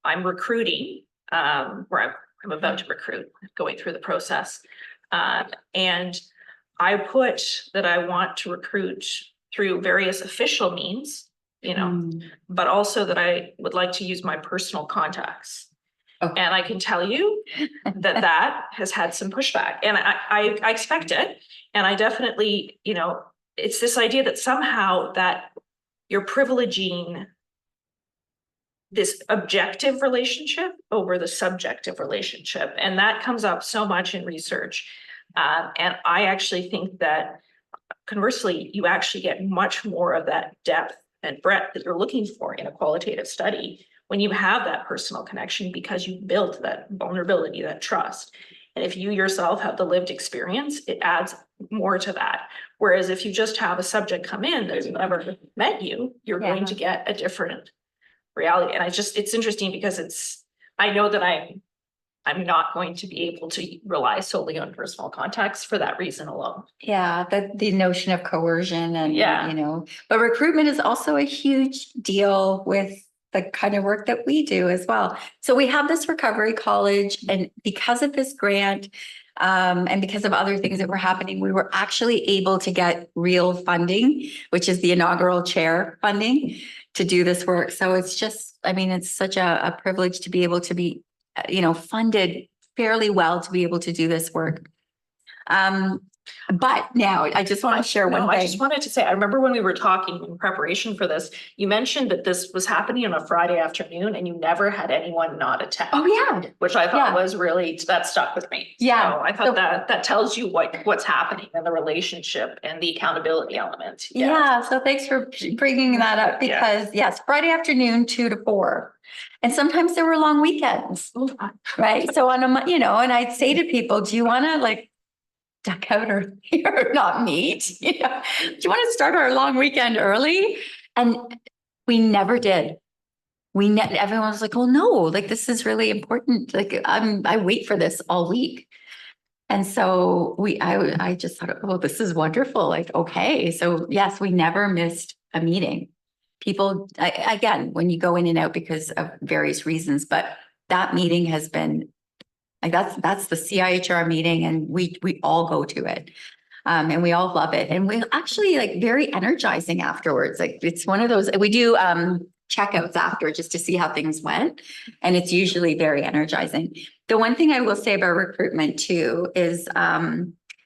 I'm recruiting, or I'm about to recruit, going through the process. And I put that I want to recruit through various official means, you know, but also that I would like to use my personal contacts. Oh. And I can tell you that has had some pushback, and I expect it. And I definitely, you know, it's this idea that somehow that you're privileging this objective relationship over the subjective relationship. And that comes up so much in research. And I actually think that conversely, you actually get much more of that depth and breadth that you're looking for in a qualitative study when you have that personal connection, because you built that vulnerability, that trust. And if you yourself have the lived experience, it adds more to that. Whereas if you just have a subject come in that's never met you, you're going to get a different reality. And it's interesting because I know that I'm not going to be able to rely solely on personal contacts for that reason alone. Yeah, the notion of coercion and, Yeah. you know, but recruitment is also a huge deal with the kind of work that we do as well. So we have this recovery college, and because of this grant, and because of other things that were happening, we were actually able to get real funding, which is the inaugural chair funding to do this work. So it's just, I mean, it's such a privilege to be able to be, you know, funded fairly well to be able to do this work. But now I just want to share one thing. I just wanted to say, I remember when we were talking in preparation for this, you mentioned that this was happening on a Friday afternoon and you never had anyone not attend. Oh, yeah. Which I thought was really, that stuck with me. Yeah. So I thought that tells you what's happening in the relationship and the accountability element. Yeah. So thanks for bringing that up, because yes, Friday afternoon, 2 to 4. And sometimes there were long weekends, right? So on a, you know, and I'd say to people, do you want to like duck out or not meet? You know, do you want to start our long weekend early? And we never did. Everyone was like, "Oh no, like this is really important. Like I wait for this all week." And so I just thought, "Oh, this is wonderful." Like, okay, so yes, we never missed a meeting. People, again, when you go in and out because of various reasons, but that meeting has been like, that's the CIHR meeting, and we all go to it. And we all love it. And we actually like very energizing afterwards. Like it's one of those, we do checkouts after just to see how things went. And it's usually very energizing. The one thing I will say about recruitment too is,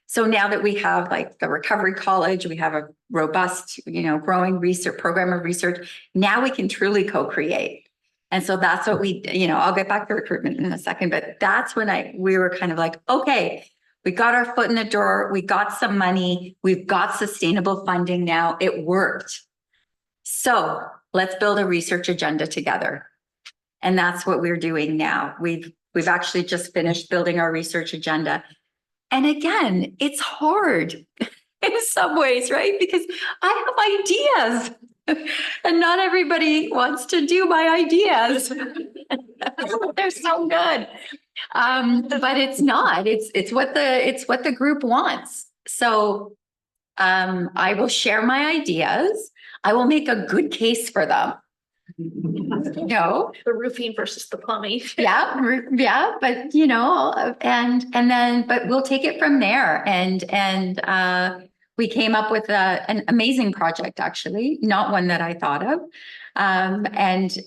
so now that we have like the recovery college, we have a robust, you know, growing research program of research. Now we can truly co-create. And so that's what we, you know, I'll get back to recruitment in a second, but that's when we were kind of like, okay, we got our foot in the door. We got some money. We've got sustainable funding now. It worked. So let's build a research agenda together. And that's what we're doing now. We've actually just finished building our research agenda. And again, it's hard in some ways, right? Because I have ideas and not everybody wants to do my ideas. They're so good. But it's not, it's what the group wants. So, I will share my ideas. I will make a good case for them. No, The roofing versus the plumbing. yeah, but you know, and then, but we'll take it from there. And we came up with an amazing project, actually, not one that I thought of. And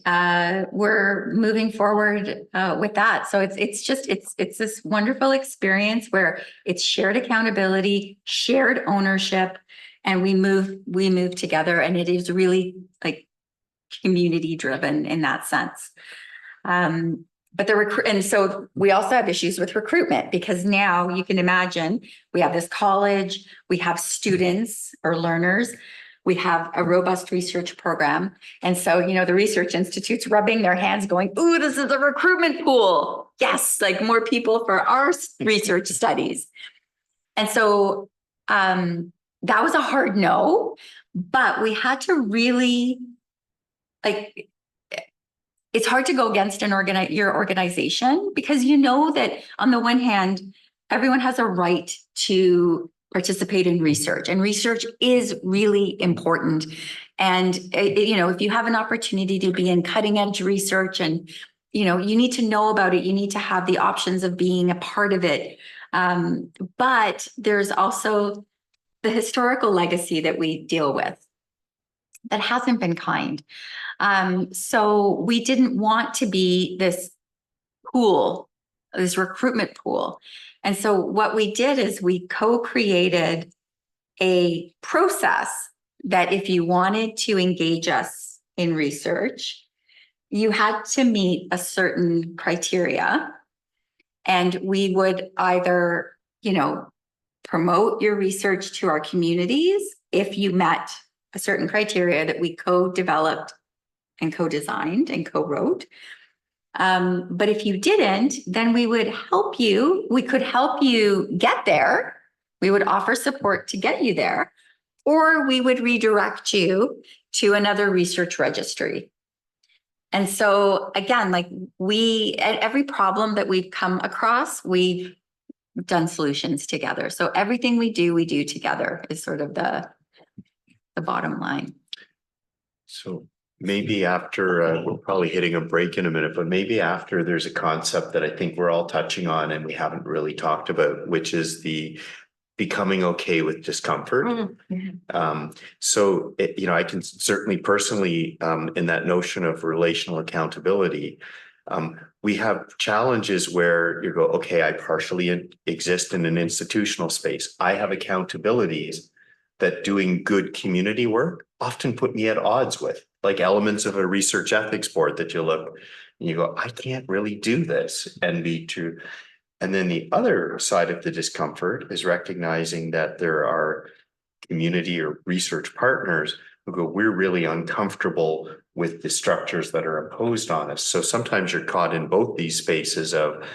we're moving forward with that. So it's this wonderful experience where it's shared accountability, shared ownership, and we move together, and it is really like community driven in that sense. But and so we also have issues with recruitment, because now you can imagine we have this college, we have students or learners, we have a robust research program. And so, you know, the research institute's rubbing their hands going, ooh, this is a recruitment pool. Yes, like more people for our research studies. And so that was a hard no, but we had to really, like, it's hard to go against your organization, because you know that on the one hand, everyone has a right to participate in research, and research is really important. And, you know, if you have an opportunity to be in cutting edge research and, you know, you need to know about it, you need to have the options of being a part of it. But there's also the historical legacy that we deal with that hasn't been kind. So we didn't want to be this pool, this recruitment pool. And so what we did is we co-created a process that if you wanted to engage us in research, you had to meet a certain criteria. And we would either, you know, promote your research to our communities if you met a certain criteria that we co-developed and co-designed and co-wrote. But if you didn't, then we would help you. We could help you get there. We would offer support to get you there, or we would redirect you to another research registry. And so again, like at every problem that we've come across, we've done solutions together. So everything we do together is sort of the bottom line. So maybe after, we're probably hitting a break in a minute, but maybe after, there's a concept that I think we're all touching on and we haven't really talked about, which is the becoming okay with discomfort. So, you know, I can certainly personally, in that notion of relational accountability, we have challenges where you go, okay, I partially exist in an institutional space. I have accountabilities that doing good community work often put me at odds with, like elements of a research ethics board that you look and you go, I can't really do this and be true. And then the other side of the discomfort is recognizing that there are community or research partners who go, we're really uncomfortable with the structures that are imposed on us. So sometimes you're caught in both these spaces of,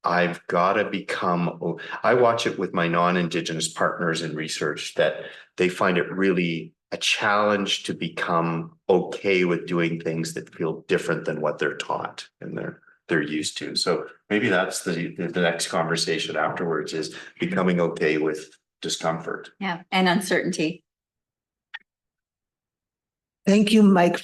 I've got to become, I watch it with my non-Indigenous partners in research that they find it really a challenge to become okay with doing things that feel different than what they're taught and they're used to. So maybe that's the next conversation afterwards, is becoming okay with discomfort. Yeah, and uncertainty. Thank you, Mike,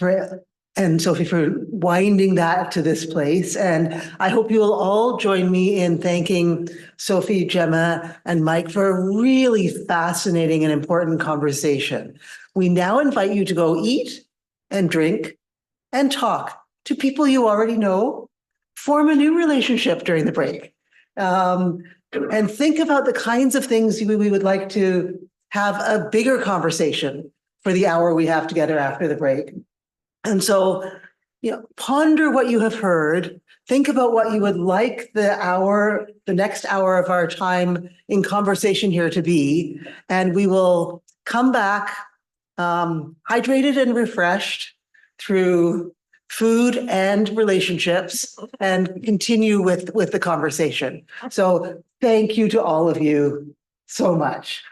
and Sophie, for winding that to this place. And I hope you will all join me in thanking Sophie, Gemma, and Mike for a really fascinating and important conversation. We now invite you to go eat and drink and talk to people you already know, form a new relationship during the break, and think about the kinds of things we would like to have a bigger conversation for the hour we have together after the break. And so, you know, ponder what you have heard, think about what you would like the next hour of our time in conversation here to be, and we will come back hydrated and refreshed through food and relationships and continue with the conversation. So thank you to all of you so much.